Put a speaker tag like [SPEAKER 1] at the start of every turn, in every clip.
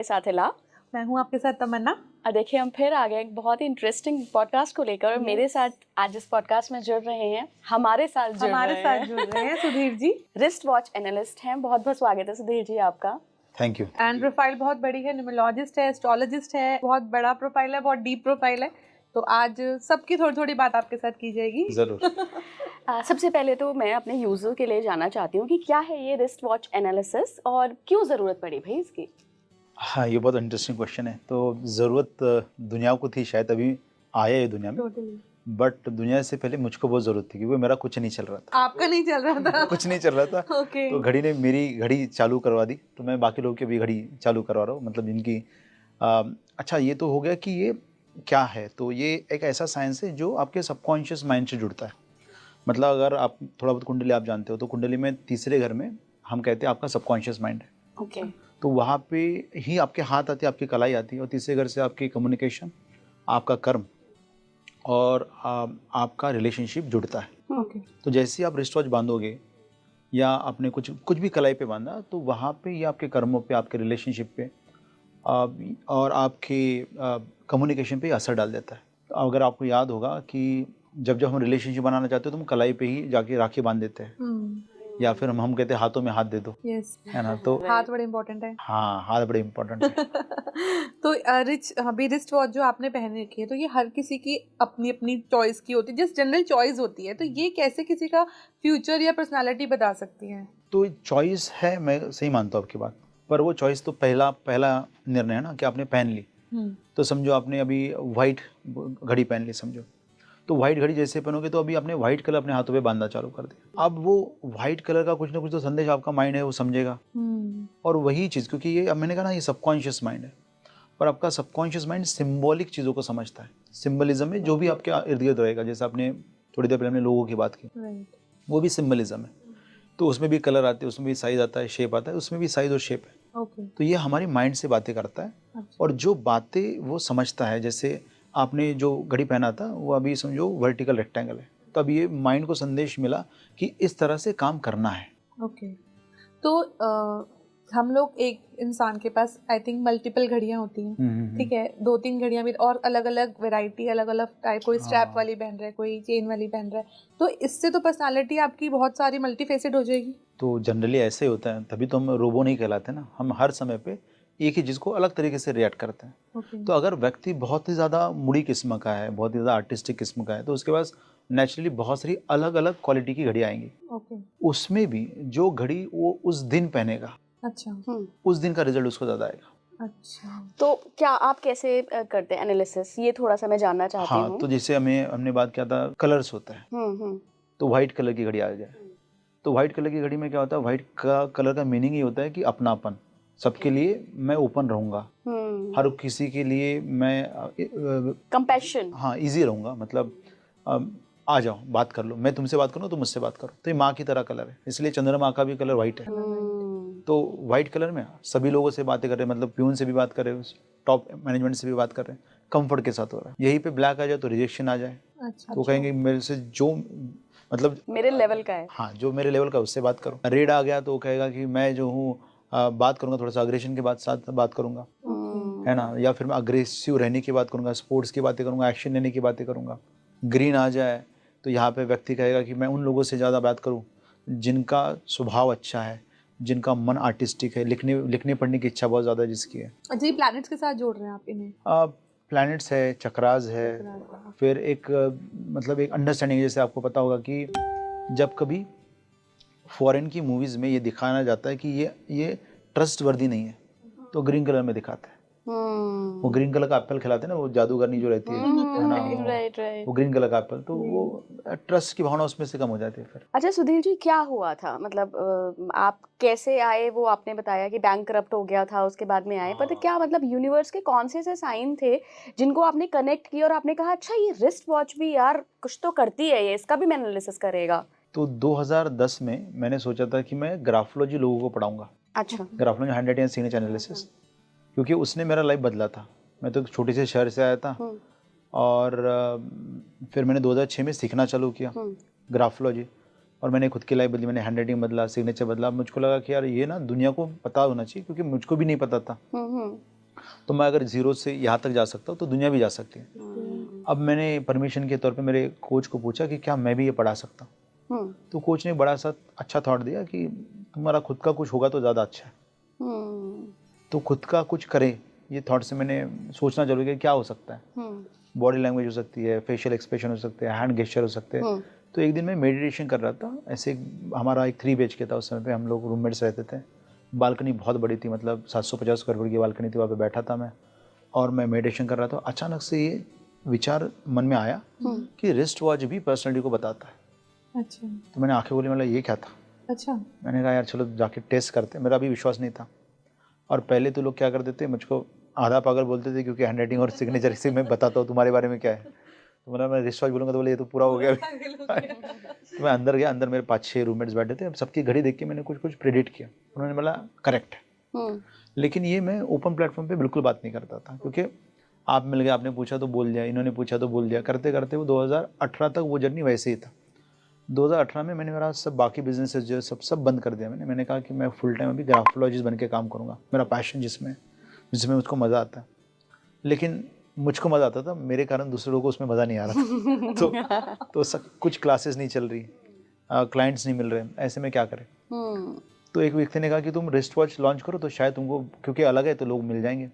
[SPEAKER 1] साथ है ला।
[SPEAKER 2] मैं हूँ आपके साथ तमन्ना।
[SPEAKER 1] देखिए हम फिर आ गए एक बहुत ही इंटरेस्टिंग पॉडकास्ट को लेकर और मेरे साथ आज इस पॉडकास्ट में जुड़ रहे हैं हमारे साथ जुड़ रहे हैं
[SPEAKER 2] Sudhir ji.
[SPEAKER 1] Wrist watch analyst हैं। बहुत बहुत स्वागत है सुधीर जी आपका।
[SPEAKER 3] Thank you.
[SPEAKER 2] एंड प्रोफाइल बहुत बड़ी है, न्यूमरोलॉजिस्ट है, एस्ट्रोलॉजिस्ट है, बहुत बड़ा प्रोफाइल है, बहुत डीप प्रोफाइल है। तो आज सबकी थोड़ी थोड़ी बात आपके साथ की जाएगी।
[SPEAKER 3] जरूर।
[SPEAKER 1] सबसे पहले तो मैं अपने यूजर के लिए जानना चाहती हूँ कि क्या है ये रिस्ट वॉच एनालिसिस और क्यों ज़रूरत पड़ी भाई इसकी।
[SPEAKER 3] हाँ, ये बहुत इंटरेस्टिंग क्वेश्चन है। तो ज़रूरत दुनिया को थी, शायद अभी आया है दुनिया में, बट दुनिया से पहले मुझको बहुत ज़रूरत थी क्योंकि मेरा कुछ नहीं चल रहा था।
[SPEAKER 2] आपका नहीं चल रहा था?
[SPEAKER 3] कुछ नहीं चल रहा था।
[SPEAKER 2] Okay.
[SPEAKER 3] तो घड़ी ने मेरी घड़ी चालू करवा दी, तो मैं बाकी लोगों की भी घड़ी चालू करवा रहा हूँ। मतलब जिनकी अच्छा, ये तो हो गया कि ये क्या है। तो ये एक ऐसा साइंस है जो आपके सबकॉन्शियस माइंड से जुड़ता है। मतलब अगर आप थोड़ा बहुत कुंडली आप जानते हो, तो कुंडली में तीसरे घर में हम कहते हैं आपका सबकॉन्शियस माइंड है।
[SPEAKER 1] ओके।
[SPEAKER 3] तो वहाँ पे ही आपके हाथ आती है, आपकी कलाई आती है, और तीसरे घर से आपकी कम्युनिकेशन, आपका कर्म और आपका रिलेशनशिप जुड़ता है।
[SPEAKER 2] ओके।
[SPEAKER 3] तो जैसे ही आप रिस्ट वॉच बांधोगे या आपने कुछ भी कलाई पे बांधा, तो वहाँ पे ये आपके कर्मों पे, आपके रिलेशनशिप पे और आपके कम्युनिकेशन पे असर डाल देता है। तो अगर आपको याद होगा कि जब हम रिलेशनशिप बनाना चाहते हो तो हम कलाई पे ही जाके राखी बांध देते हैं, या फिर हम कहते हैं हाथों में हाथ दे दो। है ना। तो
[SPEAKER 2] हाथ बड़े इम्पोर्टेंट है।
[SPEAKER 3] हाँ, हाथ बड़े इम्पोर्टेंट है।
[SPEAKER 2] तो अभी रिस्ट वॉच जो आपने पहन रखी है, तो ये हर किसी की अपनी अपनी चॉइस की होती है, जिस जनरल चॉइस होती है। तो ये कैसे किसी का फ्यूचर या पर्सनालिटी बता सकती है?
[SPEAKER 3] तो चॉइस है, मैं सही मानता हूँ आपकी बात, पर वो चॉइस तो पहला निर्णय है ना कि आपने पहन ली। तो समझो आपने अभी वाइट घड़ी पहन ली, समझो। तो वाइट घड़ी जैसे पहनोगे तो अभी आपने वाइट कलर अपने हाथों पे बांधना चालू कर दिया। अब वो वाइट कलर का कुछ ना कुछ तो संदेश आपका माइंड है वो समझेगा। और वही चीज़, क्योंकि ये अब मैंने कहा ना, ये सबकॉन्शियस माइंड है, पर आपका सबकॉन्शियस माइंड सिंबॉलिक चीज़ों को समझता है। सिंबलिज्म में जो भी आपके इर्द गिर्द रहेगा, जैसे आपने थोड़ी देर पहले हमने लोगों की बात की, वो भी सिंबलिज्म है। तो उसमें भी कलर आते हैं, उसमें भी साइज आता है, शेप आता है, उसमें भी साइज और शेप है। तो ये हमारी माइंड से बातें करता है। और जो बातें वो समझता है, जैसे आपने जो घड़ी पहना था वो अभी समझो वर्टिकल रेक्टेंगल है, तो अब ये माइंड को संदेश मिला कि इस तरह से काम करना है।
[SPEAKER 2] ओके। तो हम लोग, एक इंसान के पास आई थिंक मल्टीपल घड़ियां होती हैं, ठीक है, 2-3 घड़ियां भी, और अलग अलग वैरायटी, अलग अलग टाइप, कोई स्ट्रैप वाली पहन रहा है, कोई चेन वाली पहन रहा है। तो इससे तो पर्सनालिटी आपकी बहुत सारी मल्टीफेसेड हो जाएगी।
[SPEAKER 3] तो जनरली ऐसे ही होता है, तभी तो हम रोबो नहीं कहलाते ना। हम हर समय पे एक ही चीज़ को अलग तरीके से रिएक्ट करते हैं। तो अगर व्यक्ति बहुत ही ज़्यादा मुड़ी किस्म का है, बहुत ही ज़्यादा आर्टिस्टिक किस्म का है, तो उसके पास नेचुरली बहुत सारी अलग अलग क्वालिटी की घड़ी आएंगी। उसमें भी जो घड़ी वो उस दिन पहनेगा,
[SPEAKER 2] अच्छा,
[SPEAKER 3] उस दिन का रिजल्ट उसको ज़्यादा आएगा।
[SPEAKER 2] अच्छा।
[SPEAKER 1] तो क्या आप कैसे करते हैं एनालिसिस, ये थोड़ा सा मैं जानना चाहती हूँ।
[SPEAKER 3] हाँ, तो जैसे हमने बात किया था कलर्स होता है। तो व्हाइट कलर की घड़ी आ जाए, तो व्हाइट कलर की घड़ी में क्या होता है, व्हाइट का कलर का मीनिंग ये होता है कि अपनापन, सबके लिए मैं ओपन रहूंगा, हर किसी के लिए मैं
[SPEAKER 1] कंपैशन,
[SPEAKER 3] हाँ, इजी रहूंगा। मतलब आ जाओ, बात कर लो, मैं तुमसे बात करूँ तो मुझसे बात करो। तो ये माँ की तरह कलर है, इसलिए चंद्रमा का भी कलर व्हाइट है। तो व्हाइट कलर में सभी लोगों से बातें कर रहे हैं, मतलब प्यून से भी बात कर रहे हैं, टॉप मैनेजमेंट से भी बात कर रहे हैं, कंफर्ट के साथ हो रहा है। यहीं पे ब्लैक आ जाए तो रिजेक्शन आ जाए। तो कहेंगे मेरे से जो मतलब
[SPEAKER 1] मेरे लेवल का है,
[SPEAKER 3] हाँ, जो मेरे लेवल का उससे बात करो। रेड आ गया तो वो कहेगा कि मैं जो हूँ बात करूंगा, थोड़ा सा अग्रेशन के साथ बात करूंगा, है ना। या फिर मैं अग्रेसिव रहने की बात करूंगा, स्पोर्ट्स की बातें करूंगा, एक्शन लेने की बातें करूंगा। ग्रीन आ जाए तो यहाँ पे व्यक्ति कहेगा कि मैं उन लोगों से ज़्यादा बात करूँ जिनका स्वभाव अच्छा है, जिनका मन आर्टिस्टिक है, लिखने पढ़ने की इच्छा बहुत ज़्यादा जिसकी है।
[SPEAKER 2] अच्छा, ये प्लैनेट्स के साथ जोड़ रहे हैं आप इन्हें?
[SPEAKER 3] प्लैनेट्स है, चक्रास है, फिर एक मतलब एक अंडरस्टैंडिंग। जैसे आपको पता होगा कि जब कभी फॉरेन की मूवीज़ में ये दिखाना जाता है कि ये ट्रस्ट वर्दी नहीं है, तो ग्रीन कलर में दिखाता है। वो ग्रीन कलर का एप्पल खिलाते हैं ना, वो जादूगरनी जो रहती है ना,
[SPEAKER 1] राइट।
[SPEAKER 3] वो ग्रीन कलर का एप्पल, तो वो ट्रस्ट की भावना उसमें से कम हो जाती है फिर।
[SPEAKER 1] अच्छा सुधीर जी, क्या हुआ था, मतलब आप कैसे आए, वो आपने बताया कि बैंक करप्ट हो गया था, उसके बाद में आए, पर क्या मतलब यूनिवर्स के कौन से ऐसे साइन थे जिनको आपने कनेक्ट किया और आपने कहा अच्छा ये रिस्ट वॉच भी यार कुछ तो करती है, ये इसका भी मैं एनालिसिस करेगा?
[SPEAKER 3] तो 2010 में मैंने सोचा था कि मैं ग्राफोलॉजी लोगों को पढ़ाऊंगा।
[SPEAKER 1] अच्छा।
[SPEAKER 3] Graphology, handwriting and signature analysis, क्योंकि उसने मेरा लाइफ बदला था। मैं तो एक छोटे से शहर से आया था, और फिर मैंने 2006 में सीखना चालू किया ग्राफोलॉजी, और मैंने खुद की लाइफ बदली। मैंने हैंडराइटिंग बदला, सिग्नेचर बदला। मुझको लगा कि यार ये ना दुनिया को पता होना चाहिए, क्योंकि मुझको भी नहीं पता था। तो मैं अगर जीरो से यहाँ तक जा सकता हूँ तो दुनिया भी जा सकती है। अब मैंने परमिशन के तौर पे मेरे कोच को पूछा कि क्या मैं भी ये पढ़ा सकता हूँ। तो कोच ने बड़ा सा अच्छा थॉट दिया कि तुम्हारा खुद का कुछ होगा तो ज़्यादा अच्छा है, तो खुद का कुछ करे। ये थॉट से मैंने सोचना चालू किया क्या हो सकता है। बॉडी लैंग्वेज हो सकती है, फेशियल एक्सप्रेशन हो सकते हैं, हैंड गेस्चर हो सकते हैं। तो एक दिन मैं मेडिटेशन कर रहा था, ऐसे हमारा एक 3 BHK था उस समय पे, हम लोग रूममेट्स रहते थे। बालकनी बहुत बड़ी थी, मतलब 750 स्क्वायर फुट की बालकनी थी, वहाँ पे बैठा था मैं और मैं मेडिटेशन कर रहा था। अचानक से ये विचार मन में आया कि रिस्ट वॉच भी पर्सनैलिटी को बताता है।
[SPEAKER 2] अच्छा।
[SPEAKER 3] तो मैंने आंखें खोली, मतलब ये क्या था।
[SPEAKER 2] अच्छा।
[SPEAKER 3] मैंने कहा यार चलो जाके टेस्ट करते। मेरा भी विश्वास नहीं था, और पहले तो लोग क्या करते थे, मुझको आधा पागल बोलते थे, क्योंकि हैंडराइटिंग और सिग्नेचर से मैं बताता हूँ तुम्हारे बारे में क्या है। तो मैं रिस्ट वॉच बोलूँगा तो बोले ये तो पूरा हो गया। तो मैं अंदर गया, अंदर मेरे 5-6 रूममेट्स बैठे थे। अब सबकी घड़ी देख के मैंने कुछ कुछ प्रेडिक्ट किया, उन्होंने बोला करेक्ट है। लेकिन ये मैं ओपन प्लेटफॉर्म पे बिल्कुल बात नहीं करता था, क्योंकि आप मिल गए, आपने पूछा तो बोल दिया, इन्होंने पूछा तो बोल दिया, करते करते वो 2018 तक वो जर्नी वैसे ही था। 2018 में मैंने मेरा सब बाकी बिजनेसेस जो सब बंद कर दिया। मैंने कहा कि मैं फुल टाइम अभी ग्राफोलॉजिस्ट बन के काम करूँगा, मेरा पैशन जिसमें मुझको मज़ा आता है। लेकिन मुझको मज़ा आता था, मेरे कारण दूसरे लोगों को उसमें मज़ा नहीं आ रहा था। तो सब कुछ क्लासेस नहीं चल रही, क्लाइंट्स नहीं मिल रहे, ऐसे में क्या करें। तो एक व्यक्ति ने कहा कि तुम रिस्ट वॉच लॉन्च करो तो शायद तुमको, क्योंकि अलग है तो लोग मिल जाएंगे।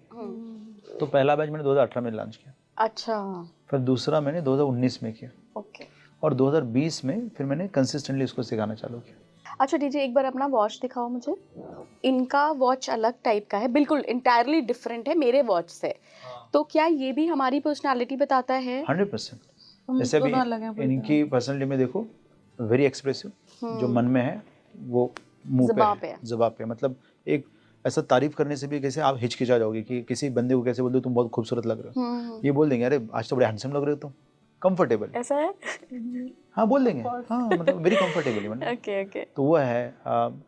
[SPEAKER 3] तो पहला बैच मैंने 2018 में लॉन्च किया।
[SPEAKER 1] अच्छा।
[SPEAKER 3] फिर दूसरा मैंने 2019 में किया।
[SPEAKER 1] ओके।
[SPEAKER 3] और 2020 में फिर मैंने कंसिस्टेंटली उसको सिखाना चालू किया।
[SPEAKER 1] अच्छा डीजे, एक बार अपना वॉच दिखाओ मुझे। इनका वॉच अलग टाइप का है, बिल्कुल इंटायरली डिफरेंट है मेरे वॉच से। तो क्या ये भी हमारी पर्सनालिटी बताता है?
[SPEAKER 3] 100%। जैसे अभी इनकी पर्सनालिटी में देखो, वेरी एक्सप्रेसिव, जो मन में है वो मुंह पे है, ज़ुबान पे। मतलब एक ऐसा तारीफ करने से भी कैसे आप हिचकिचा जाओगे कि किसी बंदे को कैसे बोल दो तुम बहुत खूबसूरत लग रहे हो, ये बोल देंगे अरे आज तो बड़े हैंडसम लग रहे हो तुम, कंफर्टेबल।
[SPEAKER 1] ऐसा है?
[SPEAKER 3] हाँ बोल देंगे, हाँ मतलब वेरी कंफर्टेबल मतलब।
[SPEAKER 1] Okay okay.
[SPEAKER 3] तो वो है,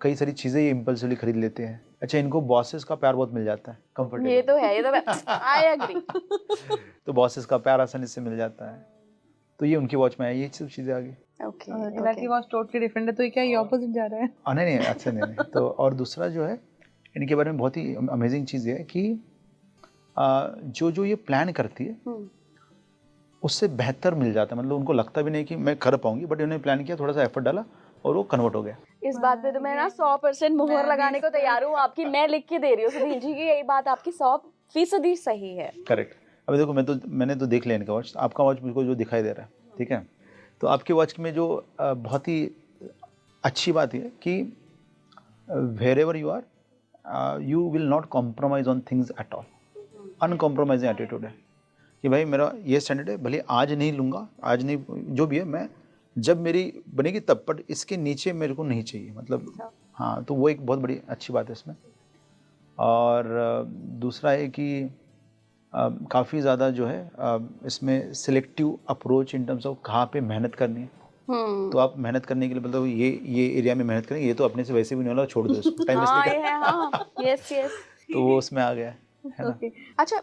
[SPEAKER 3] कई सारी चीज़ें ये इम्पल्सिवली खरीद लेते हैं। अच्छा, इनको बॉसेस का प्यार बहुत मिल जाता है, कंफर्टेबल।
[SPEAKER 1] ये तो है, ये तो आई एग्री।
[SPEAKER 3] तो बॉसेस का प्यार आसानी से मिल जाता है, तो ये उनकी वॉच में है, ये सब चीज़ें आ गई।
[SPEAKER 1] ओके।
[SPEAKER 2] दिला की वॉच टोटली डिफरेंट है, तो ये क्या ये ऑपोजिट जा रहा है?
[SPEAKER 3] नहीं अच्छा नहीं। तो और दूसरा जो है इनके बारे में बहुत ही अमेजिंग चीज़ है कि जो ये प्लान करती है उससे बेहतर मिल जाता है। मतलब उनको लगता भी नहीं कि मैं कर पाऊंगी, बट उन्होंने प्लान किया, थोड़ा सा एफर्ट डाला और वो कन्वर्ट हो गया।
[SPEAKER 1] इस बात पे तो मैं ना 100% मुहर लगाने को तैयार हूँ आपकी। मैं लिख के दे रही हूँ सुनील जी की, यही बात आपकी 100% सही है।
[SPEAKER 3] करेक्ट। अभी देखो मैंने तो देख लिया इनका वॉच, आपका वॉच मुझको जो दिखाई दे रहा है, ठीक है। तो आपके वॉच में जो बहुत ही अच्छी बात है कि wherever you are you will not compromise on things at all. Uncompromising attitude है कि भाई मेरा ये स्टैंडर्ड है, भले आज नहीं लूँगा, आज नहीं, जो भी है मैं जब मेरी बनेगी तब, बट इसके नीचे मेरे को नहीं चाहिए। मतलब हाँ, तो वो एक बहुत बड़ी अच्छी बात है इसमें। और दूसरा है कि काफ़ी ज़्यादा जो है इसमें selective approach in terms of कहाँ पे मेहनत करनी है। तो आप मेहनत करने के लिए मतलब ये एरिया में मेहनत करेंगे, ये तो अपने से वैसे भी नहीं वाला, छोड़ दो इसको, टाइम वेस्ट नहीं करना।
[SPEAKER 1] Yes yes.
[SPEAKER 3] तो वो उसमें आ गया है ना।
[SPEAKER 1] अच्छा,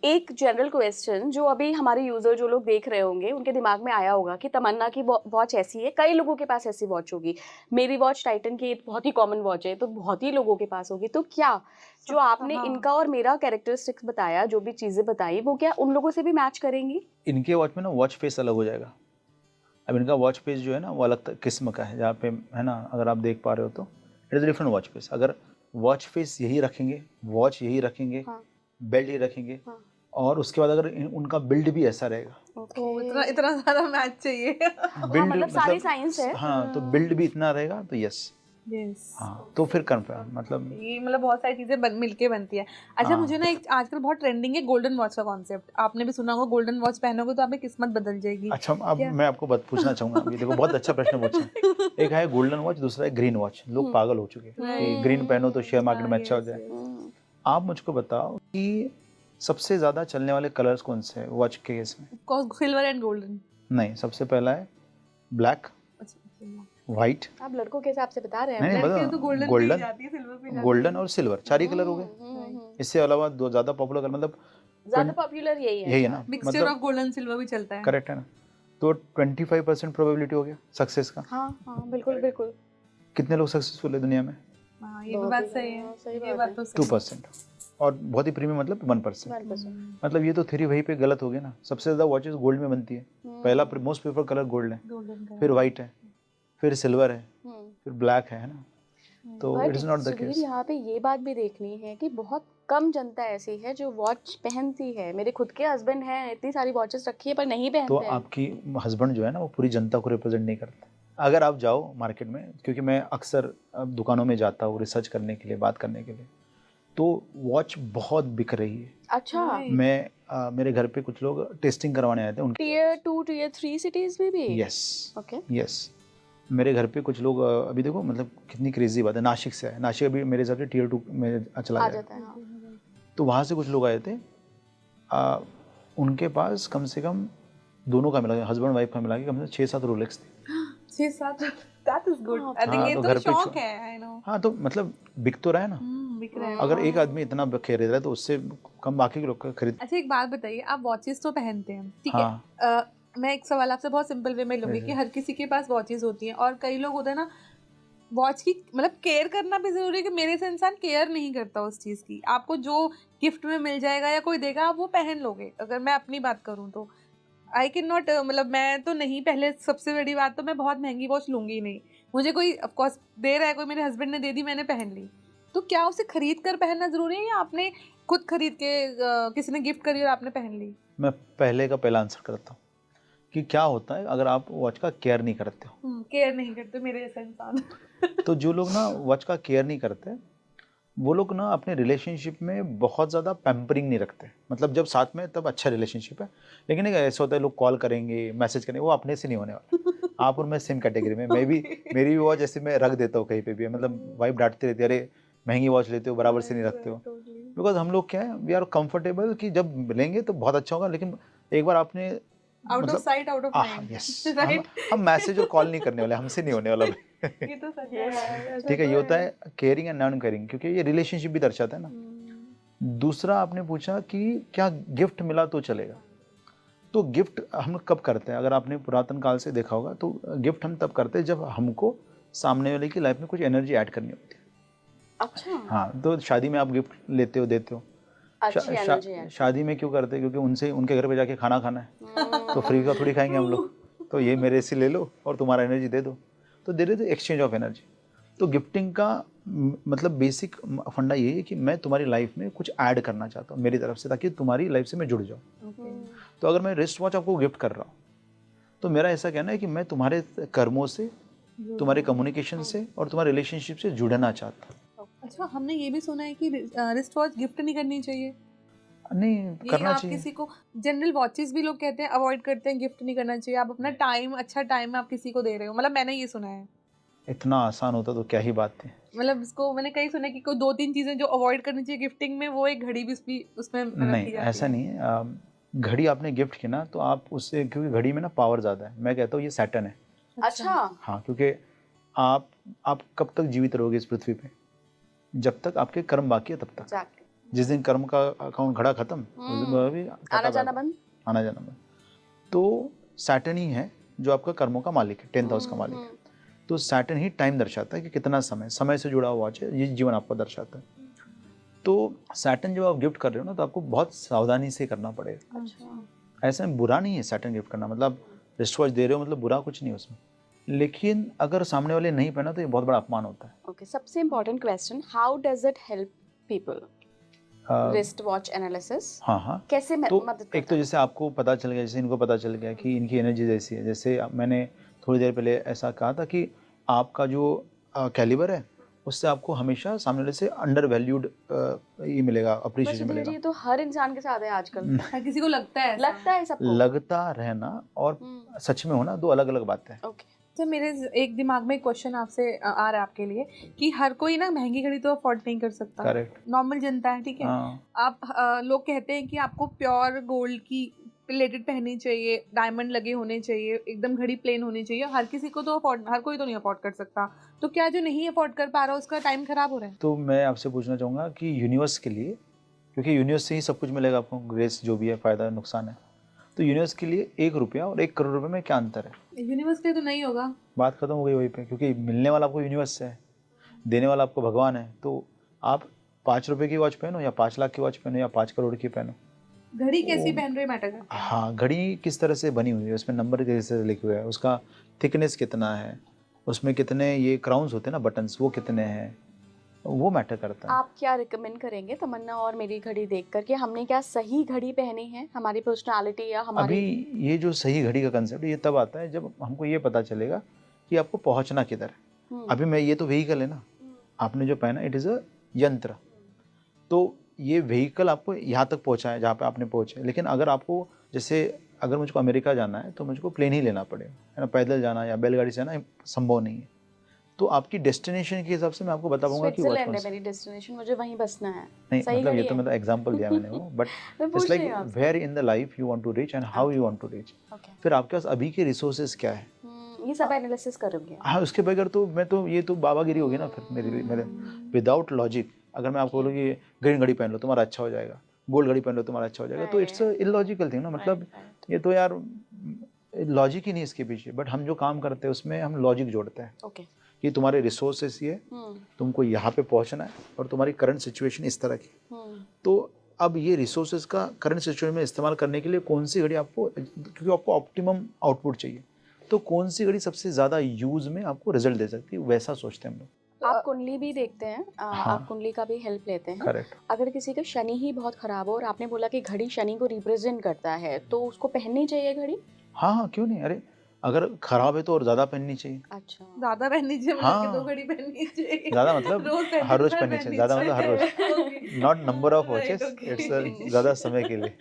[SPEAKER 1] एक जनरल क्वेश्चन जो अभी हमारे यूजर जो लोग देख रहे होंगे उनके दिमाग में आया होगा कि तमन्ना की वॉच ऐसी है, कई लोगों के पास ऐसी वॉच होगी। मेरी वॉच टाइटन की बहुत ही कॉमन वॉच है, तो बहुत ही लोगों के पास होगी। तो क्या जो आपने इनका और मेरा कैरेक्टरिस्टिक्स बताया, जो भी चीजें बताई, वो क्या उन लोगों से भी मैच करेंगी?
[SPEAKER 3] इनके वॉच में ना वॉच फेस अलग हो जाएगा। अब इनका वॉच फेस जो है ना वो अलग किस्म का है, जहाँ पे है ना, अगर आप देख पा रहे हो तो it is different watch face. अगर वॉच फेस यही रखेंगे, वॉच यही रखेंगे, बेल्ट यही रखेंगे, और उसके बाद अगर उनका बिल्ड भी ऐसा रहेगा,
[SPEAKER 2] तो इतना सारा मैच चाहिए।
[SPEAKER 3] बिल्ड
[SPEAKER 1] मतलब सारी साइंस है।
[SPEAKER 3] हाँ, तो बिल्ड भी इतना रहेगा तो यस। हाँ, तो फिर कंफर्म मतलब
[SPEAKER 2] ये मतलब बहुत सारी चीजें मिलके बनती है। अच्छा, मुझे ना एक आजकल बहुत ट्रेंडिंग है गोल्डन वॉच का कॉन्सेप्ट। आपने भी सुना होगा, गोल्डन वॉच पहनोगे तो आपकी किस्मत बदल जाएगी। अच्छा,
[SPEAKER 3] अब मैं आपको पूछना चाहूंगा, ये देखो बहुत अच्छा प्रश्न पूछा। एक है गोल्डन वॉच, दूसरा है ग्रीन वॉच। लोग पागल हो चुके हैं कि ग्रीन पहनो तो शेयर मार्केट में अच्छा हो जाए। आप मुझको बताओ कि सबसे ज्यादा चलने वाले कलर्स कौन से हैं वॉच के केस में?
[SPEAKER 2] सिल्वर एंड गोल्डन
[SPEAKER 3] नहीं, सबसे पहला है ब्लैक, व्हाइट।
[SPEAKER 1] आप लड़कों के हिसाब से बता रहे हैं?
[SPEAKER 3] नहीं,
[SPEAKER 2] तो
[SPEAKER 3] गोल्डन और सिल्वर, 4 ही कलर हो गए। इससे अलावा दो ज्यादा पॉपुलर कलर, मतलब
[SPEAKER 1] ज्यादा पॉपुलर यही
[SPEAKER 3] है ना,
[SPEAKER 2] मिक्सचर ऑफ गोल्डन सिल्वर भी चलता है।
[SPEAKER 3] करेक्ट है ना। तो 25% प्रोबेबिलिटी हो गया सक्सेस का।
[SPEAKER 1] हाँ बिल्कुल बिल्कुल।
[SPEAKER 3] कितने लोग सक्सेसफुल है दुनिया में?
[SPEAKER 2] ये भी बात सही है, ये बात तो
[SPEAKER 3] 2%। और बहुत ही प्रीमियम मतलब 1%।
[SPEAKER 1] 1%।
[SPEAKER 3] मतलब ये तो थ्योरी वहीं पे गलत हो गई ना। सबसे ज़्यादा वॉचेस गोल्ड में बनती है। पहला मोस्ट प्रेफर कलर गोल्ड है, फिर वाइट है, फिर सिल्वर है, फिर ब्लैक है ना। तो it is not the
[SPEAKER 1] Sudhir,
[SPEAKER 3] case.
[SPEAKER 1] यहाँ पे ये बात भी देखनी है कि बहुत कम जनता ऐसी है जो वॉच पहनती है। मेरे खुद के हस्बैंड हैं, इतनी सारी वॉचेस रखी है पर नहीं
[SPEAKER 3] तो
[SPEAKER 1] पहनते हैं।
[SPEAKER 3] आपकी हस्बैंड जो है ना वो पूरी जनता को रिप्रेजेंट नहीं करता। अगर आप जाओ मार्केट में, क्योंकि मैं अक्सर दुकानों में जाता हूँ रिसर्च करने के लिए, बात करने के लिए, तो वॉच बहुत बिक रही है।
[SPEAKER 1] अच्छा,
[SPEAKER 3] मैं मेरे घर पे कुछ लोग टेस्टिंग करवाने आए थे उनके।
[SPEAKER 1] टियर 2 टियर 3 सिटीज में भी?
[SPEAKER 3] Yes
[SPEAKER 1] okay.
[SPEAKER 3] यस, मेरे घर पे कुछ लोग अभी देखो मतलब कितनी क्रेजी बात है, नासिक से है। नासिक अभी मेरे हिसाब से टियर 2 में चला
[SPEAKER 1] आ
[SPEAKER 3] गया।
[SPEAKER 1] जाता है, हाँ।
[SPEAKER 3] तो वहाँ से कुछ लोग आए थे, उनके पास कम से कम दोनों का मिला के, हस्बैंड वाइफ का मिला के कम से 6-7 रोलेक्स थे।
[SPEAKER 2] 6-7, that is good. I think
[SPEAKER 3] हाँ,
[SPEAKER 2] ये
[SPEAKER 3] तो
[SPEAKER 2] तो
[SPEAKER 3] घर पे
[SPEAKER 2] शौक है, आई नो।
[SPEAKER 3] हाँ तो मतलब बिक तो रहा है ना।
[SPEAKER 2] बिक रहा है।
[SPEAKER 3] अगर एक आदमी इतना खरीद रहा है तो उससे कम बाकी के लोग का खरीद।
[SPEAKER 2] अच्छा एक बात बताइए, आप वॉचेस तो पहनते हैं, ठीक है?
[SPEAKER 3] हाँ।
[SPEAKER 2] मैं एक सवाल आपसे बहुत सिंपल वे में लूंगी कि हर किसी के पास वॉचेस होती हैं और कई लोग होते हैं ना, वॉच की मतलब केयर करना भी जरूरी है कि मेरे से इंसान केयर नहीं करता उस चीज़ की। आपको जो गिफ्ट में मिल जाएगा या कोई देगा आप वो पहन लोगे। अगर मैं अपनी बात करूँ तो आई कैन नॉट, मतलब मैं तो नहीं, पहले सबसे बड़ी बात तो मैं बहुत महंगी वॉच लूंगी ही नहीं। मुझे कोई ऑफकोर्स दे रहा है, कोई मेरे हस्बैंड ने दे दी, मैंने पहन ली, तो क्या उसे खरीद कर पहनना जरूरी है या आपने खुद खरीद के किसी ने गिफ्ट करी और आपने पहन ली?
[SPEAKER 3] मैं पहला आंसर करता हूँ कि क्या होता है अगर आप वॉच का केयर नहीं करते हो।
[SPEAKER 2] केयर नहीं करते मेरे जैसा इंसान।
[SPEAKER 3] तो जो लोग ना वॉच का केयर नहीं करते, वो लोग ना अपने रिलेशनशिप में बहुत ज़्यादा पैम्परिंग नहीं रखते। मतलब जब साथ में तब अच्छा रिलेशनशिप है, लेकिन एक ऐसा होता है लोग कॉल करेंगे, मैसेज करेंगे, वो अपने से नहीं होने वाला। आप और मैं सेम कैटेगरी में, मैं भी, मेरी भी वॉच ऐसे मैं रख देता हूँ कहीं पे भी। मतलब वाइफ डांटती रहती है, अरे महंगी वॉच लेते हो, बराबर से नहीं रखते हो। बिकॉज हम लोग क्या है, वी आर कंफर्टेबल कि जब लेंगे तो बहुत अच्छा होगा, लेकिन एक बार आपने
[SPEAKER 2] out of sight out of mind.
[SPEAKER 3] Yes,
[SPEAKER 2] right.
[SPEAKER 3] हम मैसेज और कॉल नहीं करने वाले, हमसे नहीं होने वाला भाई।
[SPEAKER 2] ये तो सच है।
[SPEAKER 3] ठीक है, ये होता है केयरिंग एंड नॉन केयरिंग, क्योंकि ये रिलेशनशिप भी दर्शाता है ना। दूसरा आपने पूछा कि क्या गिफ्ट मिला तो चलेगा। तो गिफ्ट हम कब करते हैं, अगर आपने पुरातन काल से देखा होगा तो गिफ्ट हम तब करते हैं जब हमको सामने वाले की लाइफ में कुछ एनर्जी ऐड करनी होती है।
[SPEAKER 1] अच्छा,
[SPEAKER 3] हाँ, तो शादी में आप गिफ्ट लेते हो, देते हो।
[SPEAKER 1] अच्छी एनर्जी है।
[SPEAKER 3] शादी में क्यों करते हैं, क्योंकि उनसे उनके घर पे जाके खाना खाना है, तो फ्री का थोड़ी खाएंगे हम लोग। तो ये मेरे से ले लो और तुम्हारा एनर्जी दे दो, तो दे रहे थे एक्सचेंज ऑफ एनर्जी। तो गिफ्टिंग का मतलब बेसिक फंडा ये है कि मैं तुम्हारी लाइफ में कुछ ऐड करना चाहता हूँ मेरी तरफ से, ताकि तुम्हारी लाइफ से मैं जुड़ जाऊँ। तो अगर मैं रिस्ट वॉच आपको गिफ्ट कर रहा हूँ तो मेरा ऐसा कहना है कि मैं तुम्हारे कर्मों से, तुम्हारे कम्युनिकेशन से और तुम्हारे रिलेशनशिप से जुड़ना चाहता हूँ।
[SPEAKER 2] अच्छा, हमने ये भी सुना है कि रिस्ट वॉच गिफ्ट नहीं करनी चाहिए।
[SPEAKER 3] नहीं करना
[SPEAKER 2] आप
[SPEAKER 3] चाहिए।
[SPEAKER 2] किसी को, जनरल वॉचेस भी लोग कहते हैं अवॉइड करते हैं, गिफ्ट नहीं करना चाहिए। आप अपना टाइम, अच्छा टाइम आप किसी को दे रहे हो, मतलब मैंने ये सुना है।
[SPEAKER 3] इतना आसान होता तो क्या ही बात थी।
[SPEAKER 2] मतलब इसको मैंने कहीं सुना है कि कोई 2-3 चीजें जो अवॉइड करनी चाहिए गिफ्टिंग में, वो एक घड़ी भी उसमें
[SPEAKER 3] नहीं,
[SPEAKER 2] रखी जाती
[SPEAKER 3] ऐसा
[SPEAKER 2] है।
[SPEAKER 3] नहीं है। घड़ी आपने गिफ्ट की ना तो आप उससे, क्योंकि घड़ी में ना पावर ज़्यादा है, मैं कहता हूँ ये सैटर्न है।
[SPEAKER 1] अच्छा,
[SPEAKER 3] हाँ, क्योंकि आप कब तक जीवित रहोगे इस पृथ्वी पे, जब तक आपके कर्म बाकी है तब तक।
[SPEAKER 1] एग्जैक्टली।
[SPEAKER 3] जिस दिन कर्म का अकाउंट घड़ा खत्म, उस दिन भी
[SPEAKER 1] आना जाना बंद।
[SPEAKER 3] आना जाना बंद। तो सैटर्न ही है जो आपका कर्मों का मालिक है, 10th हाउस का मालिक है। तो सैटर्न ही टाइम दर्शाता है कि कितना समय से जुड़ा हुआ वॉच है, ये जीवन आपको दर्शाता है। तो सैटर्न जब आप गिफ्ट कर रहे हो ना तो आपको बहुत सावधानी से करना पड़ेगा।
[SPEAKER 1] अच्छा,
[SPEAKER 3] ऐसा में बुरा नहीं है सैटर्न गिफ्ट करना, मतलब रिस्ट वॉच दे रहे हो मतलब बुरा कुछ नहीं उसमें, लेकिन अगर सामने वाले नहीं पहना तो ये बहुत बड़ा अपमान होता है।
[SPEAKER 1] ओके, सबसे important question, how does it help people? Wrist watch analysis
[SPEAKER 3] हाँ,
[SPEAKER 1] कैसे
[SPEAKER 3] तो
[SPEAKER 1] मदद
[SPEAKER 3] एक
[SPEAKER 1] करता
[SPEAKER 3] तो
[SPEAKER 1] है?
[SPEAKER 3] जैसे आपको पता चल गया, जैसे इनको पता चल गया कि इनकी एनर्जी ऐसी है। जैसे मैंने थोड़ी देर पहले ऐसा कहा था कि आपका जो कैलिबर है उससे आपको हमेशा सामने वाले से अंडर वैल्यूड ये मिलेगा, अप्रिशिएशन
[SPEAKER 1] बस
[SPEAKER 3] मिलेगा।
[SPEAKER 1] ये तो हर इंसान के साथ है आजकल।
[SPEAKER 2] हर किसी को लगता है ऐसा।
[SPEAKER 1] लगता है सबको।
[SPEAKER 3] लगता रहना और सच में होना दो अलग अलग बातें हैं।
[SPEAKER 1] ओके,
[SPEAKER 2] तो मेरे एक दिमाग में एक क्वेश्चन आपसे आ रहा है आपके लिए कि हर कोई ना महंगी घड़ी तो अफोर्ड नहीं कर सकता।
[SPEAKER 3] करेक्ट।
[SPEAKER 2] नॉर्मल जनता है, ठीक है। आप लोग कहते हैं कि आपको प्योर गोल्ड की प्लेटेड पहननी चाहिए, डायमंड लगे होने चाहिए, एकदम घड़ी प्लेन होनी चाहिए। हर किसी को तो अफोर्ड, हर कोई तो नहीं अफोर्ड कर सकता। तो क्या जो नहीं अफोर्ड कर पा रहा उसका टाइम खराब हो रहा है?
[SPEAKER 3] तो मैं आपसे पूछना चाहूँगा कि यूनिवर्स के लिए, क्योंकि यूनिवर्स से ही सब कुछ मिलेगा आपको, ग्रेस जो भी है, फ़ायदा नुकसान है, तो यूनिवर्स के लिए 1 रुपया और 1 करोड़ रुपए में क्या अंतर है?
[SPEAKER 2] यूनिवर्स के लिए तो नहीं होगा।
[SPEAKER 3] बात खत्म हो गई वहीं पे, क्योंकि मिलने वाला आपको यूनिवर्स से है, देने वाला आपको भगवान है। तो आप 5 रुपए की वॉच पहनो या 5 लाख की वॉच पहनो या 5 करोड़ की पहनो,
[SPEAKER 2] घड़ी कैसी पहन रहे मैटर करता है।
[SPEAKER 3] हाँ घड़ी किस तरह से बनी हुई है, उसमें नंबर कैसे लिखे हुए हैं, उसका थिकनेस कितना है, उसमें कितने ये क्राउन्स होते हैं ना, बटन्स, वो कितने हैं, वो मैटर करता है।
[SPEAKER 1] आप क्या रिकमेंड करेंगे तमन्ना और मेरी घड़ी देखकर कि हमने क्या सही घड़ी पहनी है, हमारी पर्सनालिटी या हमारी?
[SPEAKER 3] अभी ये जो सही घड़ी का कंसेप्ट ये तब आता है जब हमको ये पता चलेगा कि आपको पहुंचना किधर है। अभी मैं ये तो व्हीकल है ना, आपने जो पहना इट इज़ अ यंत्र, तो ये व्हीकल आपको यहाँ तक पहुँचा है जहाँ पे आपने पहुँचे, लेकिन अगर आपको जैसे अगर मुझको अमेरिका जाना है तो मुझको प्लेन ही लेना पड़ेगा, है ना, पैदल जाना या बैलगाड़ी से जाना संभव नहीं है। तो आपकी डेस्टिनेशन के हिसाब से मैं आपको बता पाऊंगा कि
[SPEAKER 1] स्विट्जरलैंड है मेरी डेस्टिनेशन, मुझे वहीं बसना है।
[SPEAKER 3] नहीं
[SPEAKER 1] सही
[SPEAKER 3] मतलब ये
[SPEAKER 1] घड़ी
[SPEAKER 3] तो
[SPEAKER 1] है?
[SPEAKER 3] मतलब एग्जांपल दिया मैंने वो, बट
[SPEAKER 1] मैं
[SPEAKER 3] इट्स
[SPEAKER 1] पूछ रही
[SPEAKER 3] लाइक
[SPEAKER 1] हूँ आपसे।
[SPEAKER 3] Where in the life you want to reach and how you want to reach.
[SPEAKER 1] Okay,
[SPEAKER 3] फिर आपके पास अभी के रिसोर्सेज क्या है,
[SPEAKER 1] ये सब एनालिसिस करूंगी।
[SPEAKER 3] हाँ उसके बगैर तो मैं तो ये तो बाबागिरी होगी ना फिर मेरे विदाउट लॉजिक। अगर मैं आपको बोलूँ कि ग्रीन घड़ी पहन लो तुम्हारा अच्छा हो जाएगा, गोल्ड घड़ी पहन लो तुम्हारा अच्छा हो जाएगा, तो इट्स इलॉजिकल थिंग ना, मतलब ये तो यार लॉजिक ही नहीं इसके पीछे। बट हम जो काम करते हैं उसमें हम लॉजिक जोड़ते हैं
[SPEAKER 1] ओके,
[SPEAKER 3] कि तुम्हारे रिसोर्सेस ये, तुमको यहाँ पे पहुँचना है और तुम्हारी करंट सिचुएशन इस तरह की। तो अब ये रिसोर्सेज का करंट सिचुएशन में इस्तेमाल करने के लिए कौन सी घड़ी आपको, क्योंकि आपको ऑप्टिमम आउटपुट चाहिए, तो कौन सी घड़ी सबसे ज़्यादा यूज़ में आपको रिजल्ट दे सकती है, वैसा सोचते हैं हम लोग।
[SPEAKER 1] आप कुंडली भी देखते हैं,
[SPEAKER 3] हाँ।
[SPEAKER 1] आप कुंडली का भी हेल्प लेते हैं।
[SPEAKER 3] करेक्ट।
[SPEAKER 1] अगर किसी का शनि ही बहुत खराब हो और आपने बोला कि घड़ी शनि को रिप्रेजेंट करता है, तो उसको पहननी चाहिए घड़ी?
[SPEAKER 3] हाँ हाँ क्यों नहीं, अरे अगर खराब है तो और ज़्यादा पहननी चाहिए।
[SPEAKER 1] अच्छा,
[SPEAKER 2] ज्यादा पहननी चाहिए मतलब
[SPEAKER 3] हाँ।
[SPEAKER 2] कि 2 घड़ी पहननी चाहिए।
[SPEAKER 3] ज़्यादा मतलब हर रोज़ पहननी चाहिए, ज़्यादा मतलब हर रोज़, not number of watches, it's ज़्यादा समय के लिए।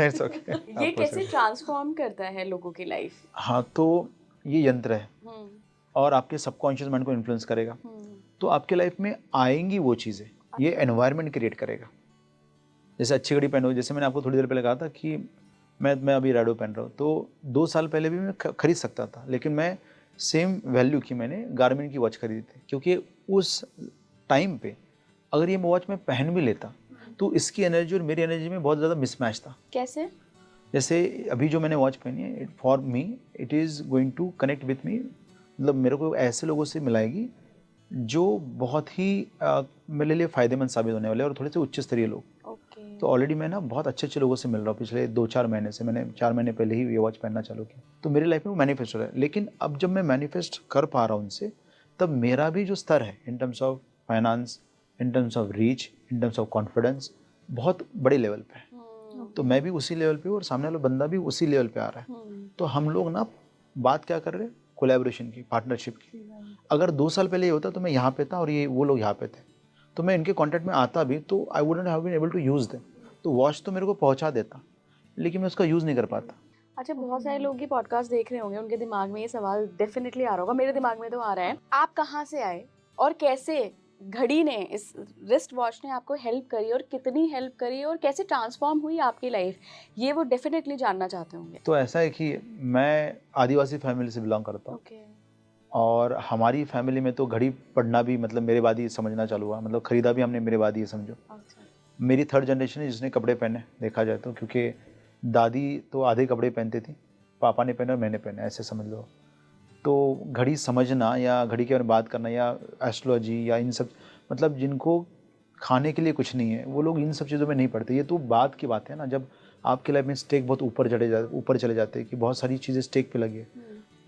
[SPEAKER 3] It's okay.
[SPEAKER 1] ये कैसे ट्रांसफॉर्म करता है लोगों की लाइफ?
[SPEAKER 3] हाँ तो ये यंत्र है और आपके सबकॉन्शियस माइंड को इन्फ्लुएंस करेगा, तो आपके लाइफ में आएंगी वो चीज़ें, ये एनवायरनमेंट क्रिएट करेगा। जैसे अच्छी घड़ी पहनो, जैसे मैंने आपको थोड़ी देर पहले कहा था कि मैं अभी रैडो पहन रहा हूँ, तो 2 साल पहले भी मैं खरीद सकता था, लेकिन मैं सेम वैल्यू की मैंने गारमिन की वॉच खरीदी थी, क्योंकि उस टाइम पे अगर ये वॉच मैं पहन भी लेता तो इसकी एनर्जी और मेरी एनर्जी में बहुत ज़्यादा मिसमैच था।
[SPEAKER 1] कैसे? जैसे
[SPEAKER 3] अभी जो मैंने वॉच पहनी है, for me it is going to connect with me, मतलब मेरे को ऐसे लोगों से मिलाएगी जो बहुत ही मेरे लिए फ़ायदेमंद साबित होने वाले और थोड़े से उच्च स्तरीय लोग। तो ऑलरेडी मैं ना बहुत अच्छे लोगों से मिल रहा हूँ पिछले 2-4 महीने से। मैंने 4 महीने पहले ही ये वॉच पहनना चालू किया, तो मेरी लाइफ में वो मैनिफेस्ट हो रहा है। लेकिन अब जब मैं मैनिफेस्ट कर पा रहा हूँ उनसे, तब मेरा भी जो स्तर है in terms of finance, in terms of reach, in terms of confidence, बहुत बड़े लेवल पे है। तो मैं भी उसी लेवल पे हूँ और सामने वाला बंदा भी उसी लेवल पे आ रहा है। तो हम लोग ना बात क्या कर रहे हैं, कोलैबोरेशन की, पार्टनरशिप की। अगर 2 साल पहले ये होता तो मैं यहाँ पे था और ये वो लोग यहाँ पे थे, तो मैं इनके कॉन्टैक्ट में आता भी तो I wouldn't have been able to use them. तो वॉच तो मेरे को पहुँचा देता, लेकिन मैं उसका यूज़ नहीं कर पाता।
[SPEAKER 1] अच्छा, बहुत सारे लोग ये पॉडकास्ट देख रहे होंगे, उनके दिमाग में ये सवाल डेफिनेटली आ रहा होगा, मेरे दिमाग में तो आ रहा है, आप कहाँ से आए और कैसे घड़ी ने, इस रिस्ट वॉच ने आपको हेल्प करी और कितनी हेल्प करी और कैसे ट्रांसफॉर्म हुई आपकी लाइफ, ये वो डेफिनेटली जानना चाहते होंगे।
[SPEAKER 3] तो ऐसा है कि मैं आदिवासी फैमिली से बिलोंग करता हूँ। और हमारी फैमिली में तो घड़ी पढ़ना भी मतलब मेरे बाद ही समझना चालू हुआ, मतलब ख़रीदा भी हमने मेरे बाद ही, समझो। मेरी 3rd जनरेशन है जिसने कपड़े पहने, देखा जाए तो, क्योंकि दादी तो आधे कपड़े पहनती थी, पापा ने पहने और मैंने पहने, ऐसे समझ लो। तो घड़ी समझना या घड़ी के बारे में बात करना या एस्ट्रोलॉजी या इन सब, मतलब जिनको खाने के लिए कुछ नहीं है वो लोग इन सब चीज़ों में नहीं पढ़ते। ये तो बात की बात है ना, जब आपके लाइफ में स्टेक बहुत ऊपर चले जाते हैं कि बहुत सारी चीज़ें स्टेक पे लगी है,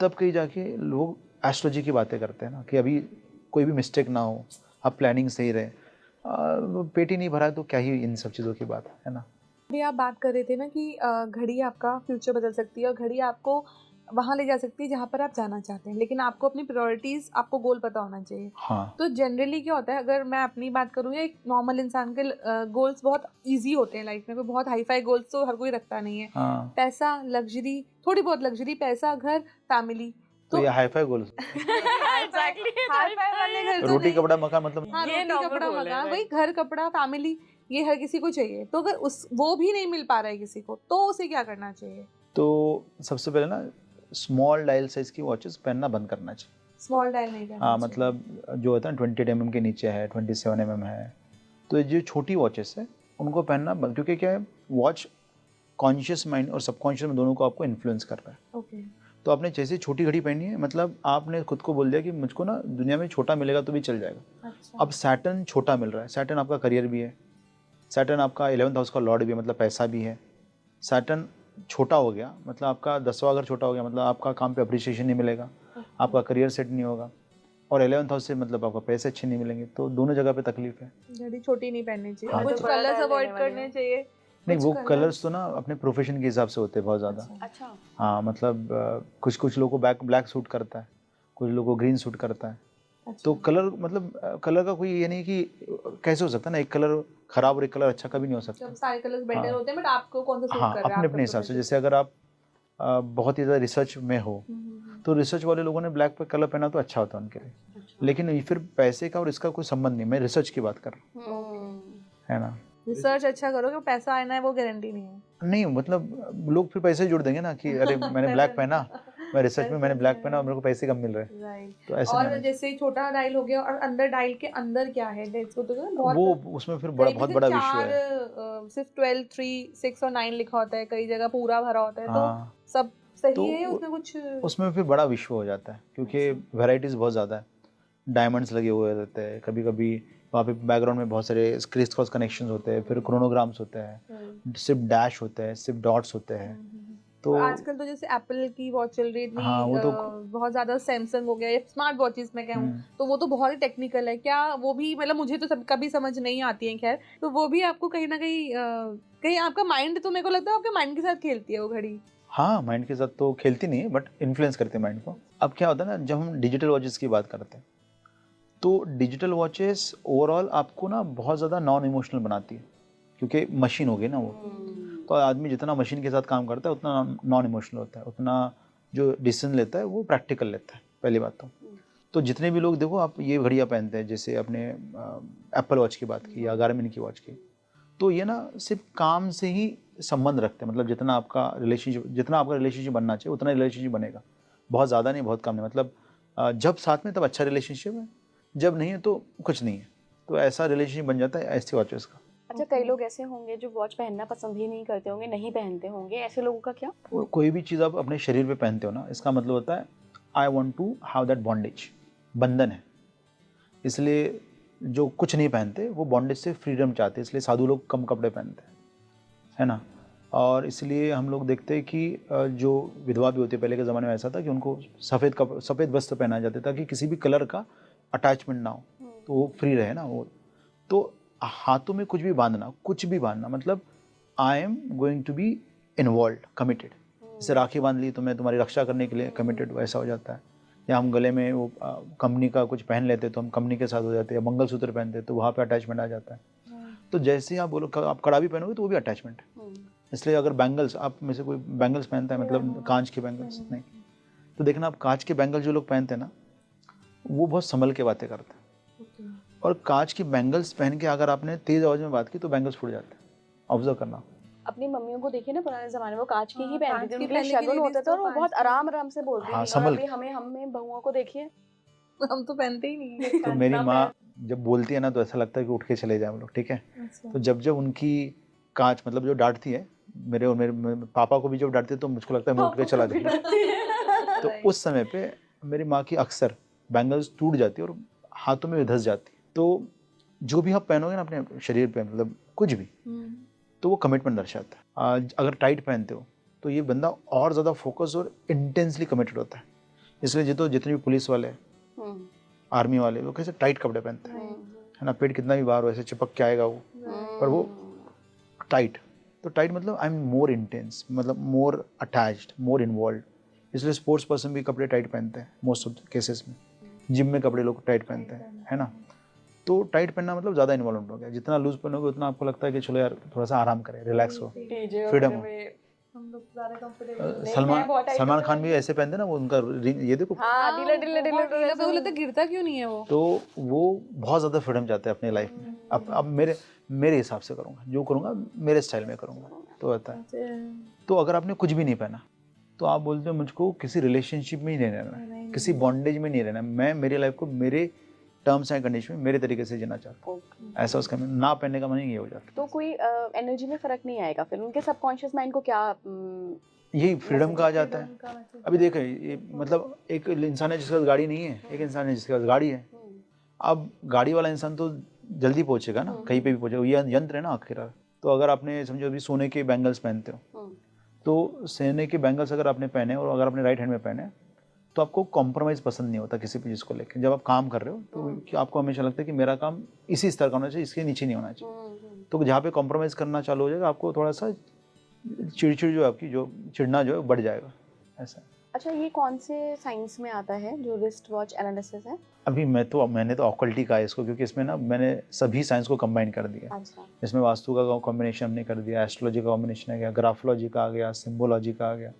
[SPEAKER 3] तब कहीं जाके लोग एस्ट्रोलॉजी की बातें करते हैं ना, कि अभी कोई भी मिस्टेक ना हो, अब प्लानिंग सही रहे। पेट ही नहीं भरा तो क्या ही इन सब चीज़ों की बात है ना।
[SPEAKER 2] अभी आप बात कर रहे थे ना कि घड़ी आपका फ्यूचर बदल सकती है और घड़ी आपको वहाँ ले जा सकती है जहाँ पर आप जाना चाहते हैं, लेकिन आपको अपनी प्रायोरिटीज़, आपको गोल पता होना चाहिए।
[SPEAKER 3] हाँ।
[SPEAKER 2] तो जनरली क्या होता है, अगर मैं अपनी बात करूँ या एक नॉर्मल इंसान के गोल्स बहुत इजी होते हैं लाइफ में, कोई बहुत हाई फाई गोल्स तो हर कोई रखता नहीं है।
[SPEAKER 3] हाँ।
[SPEAKER 2] पैसा, लग्जरी, थोड़ी बहुत लग्जरी, पैसा, घर, फैमिली,
[SPEAKER 3] तो ये हाई फाई गोल्स, रोटी कपड़ा मकान, मतलब
[SPEAKER 2] हाँ, रोटी कपड़ा मकान, वही घर, कपड़ा, फैमिली, ये हर किसी को चाहिए। तो अगर वो भी नहीं मिल पा रहा है किसी को, तो उसे क्या करना चाहिए?
[SPEAKER 3] तो सबसे पहले ना स्मॉल डायल साइज की वॉचेस पहनना बंद करना चाहिए।
[SPEAKER 2] स्मॉल डायल नहीं करना
[SPEAKER 3] हाँ, मतलब जो होता है 28 mm के नीचे है, 27 mm है, तो ये जो छोटी वॉचेस है उनको पहनना बंद, क्योंकि क्या है, वॉच कॉन्शियस माइंड और सबकॉन्शियस में दोनों को आपको इन्फ्लुएंस कर रहा है।
[SPEAKER 2] ओके।
[SPEAKER 3] तो आपने जैसे छोटी घड़ी पहनी है, मतलब आपने खुद को बोल दिया कि मुझको ना दुनिया में छोटा मिलेगा तो भी चल जाएगा।
[SPEAKER 2] अच्छा।
[SPEAKER 3] अब सैटर्न छोटा मिल रहा है, सैटर्न आपका करियर भी है, सैटर्न आपका 11th हाउस का लॉर्ड भी है, मतलब पैसा भी है। सैटर्न छोटा हो गया मतलब आपका 10वां घर छोटा हो गया, मतलब आपका काम पे अप्रिसिएशन नहीं मिलेगा, आपका करियर सेट नहीं होगा, और 11th हाउस से मतलब आपका पैसे अच्छे नहीं मिलेंगे, तो दोनों जगह पे तकलीफ है।
[SPEAKER 2] घड़ी छोटी नहीं पहननी चाहिए,
[SPEAKER 3] हाँ,
[SPEAKER 2] और कुछ
[SPEAKER 3] तो-
[SPEAKER 2] कलर्स
[SPEAKER 1] बड़ा
[SPEAKER 2] अवॉइड
[SPEAKER 1] लेने वाली
[SPEAKER 2] करने
[SPEAKER 1] हूँ।
[SPEAKER 2] चाहिए।
[SPEAKER 3] नहीं,
[SPEAKER 2] कुछ
[SPEAKER 3] वो
[SPEAKER 2] colours-
[SPEAKER 3] कलर्स तो ना अपने प्रोफेशन के हिसाब से होते हैं बहुत ज़्यादा।
[SPEAKER 2] अच्छा।
[SPEAKER 1] अच्छा।
[SPEAKER 3] हाँ, मतलब कुछ कुछ लोगों को ब्लैक सूट करता है, कुछ लोगों को ग्रीन सूट करता है।
[SPEAKER 2] अच्छा।
[SPEAKER 3] तो कलर मतलब कलर का कोई ये नहीं कि कैसे हो सकता है ना, एक कलर खराब और एक कलर अच्छा कभी नहीं हो सकता।
[SPEAKER 2] सब सारे कलर्स बेटर
[SPEAKER 3] हाँ।
[SPEAKER 2] होते हैं, बट आपको कौन सा सूट
[SPEAKER 3] हाँ,
[SPEAKER 2] कर रहा है
[SPEAKER 3] अपने
[SPEAKER 2] आपका
[SPEAKER 3] अपने हिसाब से।
[SPEAKER 2] profession?
[SPEAKER 3] जैसे अगर आप बहुत ही ज़्यादा रिसर्च में हो, तो रिसर्च वाले लोगों ने ब्लैक पे कलर पहना तो अच्छा होता है उनके लिए, लेकिन ये फिर पैसे का और इसका कोई संबंध नहीं, मैं रिसर्च की बात कर रहा हूँ, है ना।
[SPEAKER 2] रिसर्च अच्छा करोगे, पैसा आना है वो गारंटी नहीं है।
[SPEAKER 3] नहीं मतलब लोग फिर पैसे जोड़ देंगे ना कि अरे मैंने ब्लैक पहना, मैं रिसर्च में मैंने ब्लैक पहना और मेरे को पैसे कम मिल रहे हैं,
[SPEAKER 2] राइट।
[SPEAKER 3] तो ऐसा नहीं
[SPEAKER 2] और
[SPEAKER 3] होना
[SPEAKER 2] जैसे छोटा डायल हो गया, और अंदर डायल के अंदर क्या है, डेट्स तो
[SPEAKER 3] चाहिए।
[SPEAKER 2] बहुत
[SPEAKER 3] वो उसमें फिर बड़ा
[SPEAKER 2] कहीं पे
[SPEAKER 3] बहुत
[SPEAKER 2] सिर्फ
[SPEAKER 3] बड़ा विषय है।
[SPEAKER 2] सिर्फ 12, 3, 6 और 9 लिखा होता है, कई जगह पूरा भरा होता है, तो
[SPEAKER 3] हाँ,
[SPEAKER 2] सब सही
[SPEAKER 3] तो
[SPEAKER 2] है उसमें कुछ?
[SPEAKER 3] उसमें फिर बड़ा विश्व हो जाता है, क्योंकि वैरायटीज़ बहुत ज़्यादा है, डायमंड्स लगे हुए रहते हैं, कभी कभी वहाँ पे बैकग्राउंड में बहुत सारे क्रिस क्रॉस कनेक्शंस होते हैं, फिर क्रोनोग्राम्स होते हैं, सिर्फ डैश होते हैं, सिर्फ डॉट्स होते हैं। तो
[SPEAKER 2] आजकल तो जैसे एप्पल की वॉच चल रही है इतनी,
[SPEAKER 3] हाँ, वो तो
[SPEAKER 2] बहुत ज्यादा सैमसंग हो गया, या स्मार्ट वॉचेस में कहूँ, तो वो तो बहुत ही टेक्निकल है। क्या वो भी, मतलब मुझे तो सब कभी समझ नहीं आती है, खैर, तो वो भी आपको कहीं ना कहीं कहीं आपका माइंड, तो मेरे को लगता है आपके माइंड के साथ खेलती है वो घड़ी।
[SPEAKER 3] हाँ, माइंड के साथ तो खेलती नहीं है, बट इन्फ्लुएंस करते हैं माइंड को। अब क्या होता है ना, जब हम डिजिटल वॉचेस की बात करते हैं, तो डिजिटल वॉचेस ओवरऑल आपको ना बहुत ज़्यादा नॉन इमोशनल बनाती है, क्योंकि मशीन हो गई ना वो। तो आदमी जितना मशीन के साथ काम करता है उतना नॉन इमोशनल होता है, उतना जो डिसीजन लेता है वो प्रैक्टिकल लेता है, पहली बात तो जितने भी लोग देखो, आप ये घड़ियाँ पहनते हैं, जैसे अपने एप्पल वॉच की बात की या गार्मिन की वॉच की, तो ये ना सिर्फ काम से ही संबंध रखते हैं, मतलब जितना आपका रिलेशनशिप बनना चाहिए उतना रिलेशनशिप बनेगा, बहुत ज़्यादा नहीं, बहुत कम नहीं, मतलब जब साथ में तब अच्छा रिलेशनशिप है, जब नहीं है तो कुछ नहीं है, तो ऐसा रिलेशनशिप बन जाता है ऐसी वॉचेस का।
[SPEAKER 1] अच्छा, कई लोग ऐसे होंगे जो वॉच पहनना पसंद ही नहीं करते होंगे, नहीं पहनते होंगे, ऐसे लोगों का क्या?
[SPEAKER 3] कोई भी चीज़ आप अपने शरीर पे पहनते हो ना, इसका मतलब होता है I want to have that bondage, बंधन है। इसलिए जो कुछ नहीं पहनते वो बॉन्डेज से फ्रीडम चाहते हैं, इसलिए साधु लोग कम कपड़े पहनते हैं, है ना। और इसलिए हम लोग देखते हैं कि जो विधवा भी होती है, पहले के ज़माने में ऐसा था कि उनको सफ़ेद वस्त्र पहनाया जाता था कि किसी भी कलर का अटैचमेंट ना हो, तो वो फ्री रहे ना वो। तो हाथों में कुछ भी बांधना मतलब I am going to be involve, committed. जैसे राखी बांध ली तो मैं तुम्हारी रक्षा करने के लिए कमिटेड, वैसा हो जाता है। या हम गले में वो कंपनी का कुछ पहन लेते तो हम कंपनी के साथ हो जाते हैं, या मंगलसूत्र पहनते तो वहाँ पे अटैचमेंट आ जाता है। तो जैसे ही आप बोलो आप कड़ा भी पहनोगे तो वो भी अटैचमेंट है। इसलिए अगर बैंगल्स, आप में से कोई बैंगल्स पहनता है, मतलब कांच के बैंगल्स नहीं, तो देखना आप कांच के बैंगल्स जो लोग पहनते हैं ना, वो बहुत संभल के बातें करते हैं। और कांच की बैंगल्स पहन के अगर आपने तेज आवाज में बात की तो बैंगल्स फूट जाते हैं, ऑब्जर्व करना।
[SPEAKER 1] अपनी मम्मियों को देखिए ना, पुराने जमाने में वो कांच की ही
[SPEAKER 2] हाँ,
[SPEAKER 1] पहनती
[SPEAKER 2] कांच
[SPEAKER 1] थी,
[SPEAKER 2] की
[SPEAKER 1] उनके लिए
[SPEAKER 2] पहनने के
[SPEAKER 1] शगुन
[SPEAKER 2] लिए
[SPEAKER 1] होते थे और वो
[SPEAKER 2] कांच
[SPEAKER 1] बहुत
[SPEAKER 2] की।
[SPEAKER 1] आराम आराम से बोलती
[SPEAKER 3] हाँ,
[SPEAKER 1] थी। और
[SPEAKER 3] संभल।
[SPEAKER 1] अभी हमें बहुओं को देखिए,
[SPEAKER 2] हम तो पहनते ही नहीं है।
[SPEAKER 3] तो मेरी माँ जब बोलती है ना तो ऐसा लगता है कि उठ के चले जाए हम लोग, ठीक है।
[SPEAKER 2] अच्छा।
[SPEAKER 3] तो जब उनकी कांच मतलब जो डांटती है, मेरे पापा को भी जब डांटती है तो मुझको लगता है मैं उठ के चला जाऊँ। तो उस समय पे मेरी माँ की अक्सर बैंगल्स टूट जाती है और हाथों में धंस जाती है। तो जो भी आप पहनोगे ना अपने शरीर पे, मतलब कुछ भी, तो वो कमिटमेंट दर्शाता है। आज अगर टाइट पहनते हो तो ये बंदा और ज़्यादा फोकस और इंटेंसली कमिटेड होता है। इसलिए जितने भी पुलिस वाले, आर्मी वाले, वो कैसे टाइट कपड़े पहनते हैं, है ना। पेट कितना भी बाहर हो ऐसे चिपक के आएगा वो, पर वो टाइट। तो टाइट मतलब आई एम मोर इंटेंस, मतलब मोर अटैच्ड, मोर इन्वॉल्व। इसलिए स्पोर्ट्स पर्सन भी कपड़े टाइट पहनते हैं मोस्ट ऑफ केसेस में। जिम में कपड़े लोग टाइट पहनते हैं, है ना। तो टाइट पहनना मतलब ज़्यादा इन्वॉल्व हो गया। जितना लूज पहनोगे उतना आपको लगता है कि चलो यार थोड़ा सा आराम करें, रिलैक्स हो, फ्रीडम हो।
[SPEAKER 2] हम लोग ज़्यादा कंफर्टेबल
[SPEAKER 3] सलमान खान भी ऐसे पहनते ना, वो उनका ये देखो,
[SPEAKER 1] हाँ, ढीला ढीला ढीला ढीला
[SPEAKER 2] तो बोले तो गिरता क्यों नहीं है वो?
[SPEAKER 3] तो वो बहुत ज़्यादा फ्रीडम चाहते हैं अपनी लाइफ में। अब मेरे हिसाब से करूँगा, जो करूँगा मेरे स्टाइल में करूँगा, तो होता है। तो अगर आपने कुछ भी नहीं पहना तो आप बोलते हो मुझको किसी रिलेशनशिप में ही नहीं रहना है, किसी बॉन्डेज में नहीं रहना है, मैं मेरी लाइफ को मेरे टर्म्स एंड कंडीशन में मेरे तरीके से जीना चाहता हूँ। ऐसा उसका ना पहनने का मन ये हो जाता है।
[SPEAKER 1] तो कोई एनर्जी में फर्क नहीं आएगा फिर, उनके सबकॉन्शियस माइंड को क्या
[SPEAKER 3] यही फ्रीडम का आ जाता है।
[SPEAKER 2] freedom का message
[SPEAKER 3] अभी देखो ये मतलब एक इंसान है जिसके पास गाड़ी नहीं है, एक इंसान है जिसके पास गाड़ी है। अब गाड़ी वाला इंसान तो जल्दी पहुंचेगा ना, कहीं पे भी पहुंचेगा, ये यंत्र है ना आखिर। तो अगर आपने समझो अभी सोने के बैंगल्स पहनते हो, तो सोने के बैंगल्स अगर आपने पहने और अगर आपने राइट हैंड में पहने तो आपको कॉम्प्रोमाइज़ पसंद नहीं होता किसी भी चीज़ को लेकर। जब आप काम कर रहे हो तो कि आपको हमेशा लगता है कि मेरा काम इसी स्तर का होना चाहिए, इसके नीचे नहीं होना चाहिए। तो जहाँ पे कॉम्प्रोमाइज़ करना चालू हो जाएगा आपको थोड़ा सा चिड़चिड़ जो आपकी जो चिड़ना जो है बढ़ जाएगा ऐसा।
[SPEAKER 1] अच्छा, ये कौन से साइंस में आता है जो रिस्ट वॉच एनालिसिस है?
[SPEAKER 3] अभी मैंने तो ऑकल्टी कहा है इसको, क्योंकि इसमें ना मैंने सभी साइंस को कंबाइन कर दिया।
[SPEAKER 1] अच्छा।
[SPEAKER 3] इसमें वास्तु का कॉम्बिनेशन हमने कर दिया, एस्ट्रोलॉजी का कॉम्बिनेशन आ गया, ग्राफोलॉजी का आ गया, सिम्बोलॉजी का आ गया।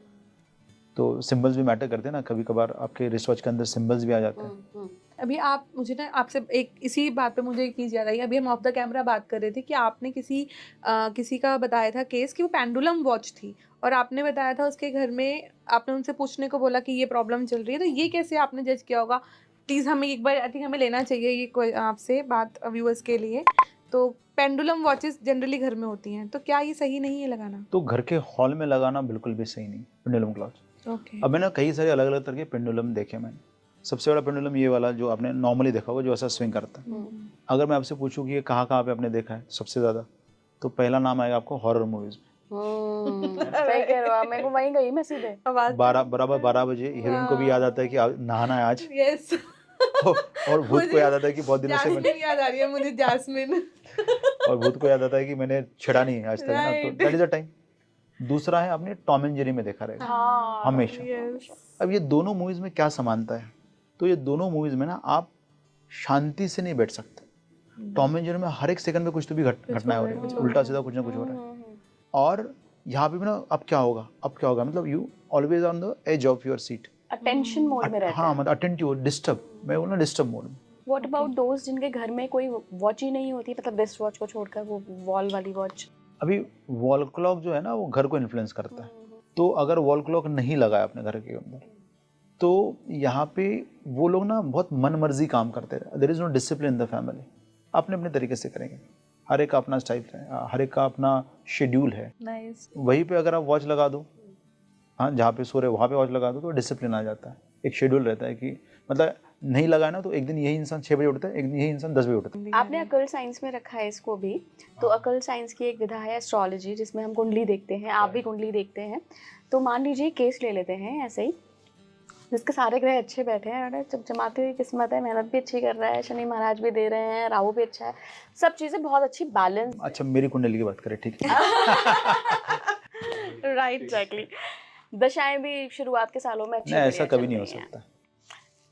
[SPEAKER 3] तो सिंबल्स भी मैटर करते हैं ना, कभी कभार आपके रिसर्च के अंदर सिंबल्स भी आ जाते हैं।
[SPEAKER 2] अभी आप मुझे ना आपसे एक इसी बात पे मुझे एक चीज़ याद आई। अभी हम ऑफ द कैमरा बात कर रहे थे कि आपने किसी का बताया था केस कि वो पेंडुलम वॉच थी और आपने बताया था उसके घर में आपने उनसे पूछने को बोला कि ये प्रॉब्लम चल रही है। तो ये कैसे आपने जज किया होगा? प्लीज़ हमें एक बार आई थिंक हमें लेना चाहिए ये आपसे बात व्यूअर्स के लिए। तो पेंडुलम वॉचेस जनरली घर में होती हैं, तो क्या ये सही नहीं है लगाना?
[SPEAKER 3] तो घर के हॉल में लगाना बिल्कुल भी सही नहीं पेंडुलम क्लॉक।
[SPEAKER 2] ओके।
[SPEAKER 3] अब मैंने कई सारे अलग अलग तरह के पेंडुलम देखे मैंने। सबसे बड़ा पेंडुलम ये वाला जो आपने नॉर्मली देखा होगा, जो ऐसा स्विंग करता है। अगर मैं आपसे पूछूं कि ये कहाँ कहाँ पे आपने देखा है सबसे ज़्यादा, तो पहला नाम आएगा आपको हॉरर मूवीज़ में।
[SPEAKER 1] सही कह रहे हो आप, मैं को वहीं गई मैं सीधे।
[SPEAKER 3] बराबर 12 बजे हीरोइन को भी याद आता है कि नहाना है आज।
[SPEAKER 2] यस।
[SPEAKER 3] और भूत को याद आता है कि बहुत दिनों से
[SPEAKER 2] जैस्मिन याद आ रही है मुझे, जैस्मिन।
[SPEAKER 3] और भूत को याद आता है कि मैंने छेड़ा नहीं है आज तक, है ना। तो
[SPEAKER 2] Right.
[SPEAKER 3] That is a time. दूसरा है आपने टॉम एंड जेरी में देखा रहेगा
[SPEAKER 1] हाँ,
[SPEAKER 3] हमेशा।
[SPEAKER 2] यस।
[SPEAKER 3] अब ये दोनों मूवीज में क्या समानता है, तो ये दोनों मूवीज में ना आप शांति से नहीं बैठ सकते। टॉम एंड जेरी में हर एक सेकंड में कुछ तो भी घटना हो रही है, उल्टा सीधा कुछ ना कुछ हो रहा है। और यहाँ पे भी ना अब क्या होगा मतलब you always on the edge of your seat,
[SPEAKER 1] attention mode में रहते
[SPEAKER 3] हाँ
[SPEAKER 1] हैं।
[SPEAKER 3] मतलब अटेंटिव, डिस्टर्ब, मैं बोलूँ डिस्टर्ब मोड में।
[SPEAKER 1] व्हाट अबाउट दोस्त जिनके घर में कोई वॉच ही नहीं होती, मतलब रिस्ट वॉच को छोड़कर वो वॉल वाली वॉच?
[SPEAKER 3] अभी वॉल क्लॉक जो है ना वो घर को इन्फ्लुएंस करता है। तो अगर वॉल क्लॉक नहीं लगा है अपने घर के अंदर, तो यहाँ पे वो लोग ना बहुत मन मर्जी काम करते हैं। There is no discipline in the family. अपने अपने तरीके से करेंगे, हर एक का अपना स्टाइल है, हर एक का अपना शेड्यूल है।
[SPEAKER 2] नाइस।
[SPEAKER 3] वहीं पे अगर आप वॉच लगा दो, हाँ जहाँ पे सो रहे वहाँ पे वॉच लगा दो, तो डिसिप्लिन आ जाता है। एक शेड्यूल रहता है कि मतलब नहीं लगाया ना तो एक दिन यही इंसान 6 बजे उठता है, एक दिन यही इंसान 10 बजे उठता है।
[SPEAKER 1] आपने अकल्ट साइंस में रखा है इसको भी, तो अकल्ट साइंस की एक विधा है एस्ट्रोलॉजी, जिसमें हम कुंडली देखते हैं, आप भी कुंडली देखते हैं। तो मान लीजिए केस ले लेते हैं ऐसे ही, जिसके सारे ग्रह अच्छे बैठे हैं, अरे चमचमाती हुई किस्मत है, मेहनत भी अच्छी कर रहा है, शनि महाराज भी दे रहे हैं, राहु भी अच्छा है, सब चीजें बहुत अच्छी बैलेंस।
[SPEAKER 3] अच्छा मेरी कुंडली की बात करें, ठीक है।
[SPEAKER 1] Right, exactly. दशाएं भी शुरुआत के सालों में अच्छी
[SPEAKER 3] नहीं ऐसा
[SPEAKER 1] बढ़िया
[SPEAKER 3] कभी
[SPEAKER 1] चल
[SPEAKER 3] नहीं हो
[SPEAKER 1] रही हैं।
[SPEAKER 3] सकता।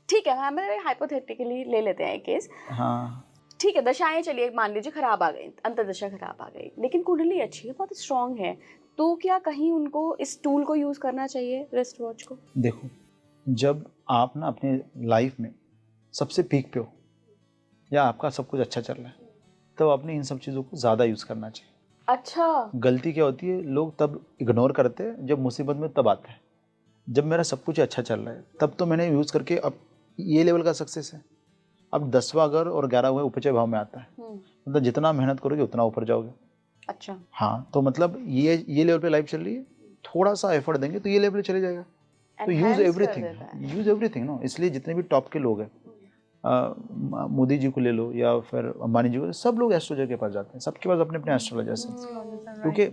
[SPEAKER 1] ठीक है, हमें हाइपोथेटिकली ले लेते हैं केस।
[SPEAKER 3] हाँ
[SPEAKER 1] ठीक है, दशाएं चलिए मान लीजिए खराब आ गई, अंतर्दशा खराब आ गई, लेकिन कुंडली अच्छी है, बहुत स्ट्रांग है, तो क्या कहीं उनको इस टूल को यूज करना चाहिए, रिस्ट वॉच को?
[SPEAKER 3] देखो, जब आप ना अपने लाइफ में सबसे पीक पे हो या आपका सब कुछ अच्छा चल रहा है, तब अपने इन सब चीज़ों को ज़्यादा यूज़ करना चाहिए।
[SPEAKER 1] अच्छा,
[SPEAKER 3] गलती क्या होती है, लोग तब इग्नोर करते हैं जब मुसीबत में तब आता है। जब मेरा सब कुछ अच्छा चल रहा है तब तो मैंने यूज़ करके अब ये लेवल का सक्सेस है। अब 10वां घर और 11वां ऊपचे भाव में आता है, मतलब जितना मेहनत करोगे उतना ऊपर जाओगे।
[SPEAKER 1] अच्छा,
[SPEAKER 3] हाँ, तो मतलब ये लेवल पे लाइफ चल रही है, थोड़ा सा एफर्ट देंगे तो ये लेवल पे चले जाएगा। तो यूज़ एवरीथिंग नो। इसलिए जितने भी टॉप के लोग हैं, मोदी जी को ले लो या फिर अंबानी जी को, सब लोग एस्ट्रोलॉजर के पास जाते हैं, सबके पास अपने अपने एस्ट्रोलॉजर्स हैं, क्योंकि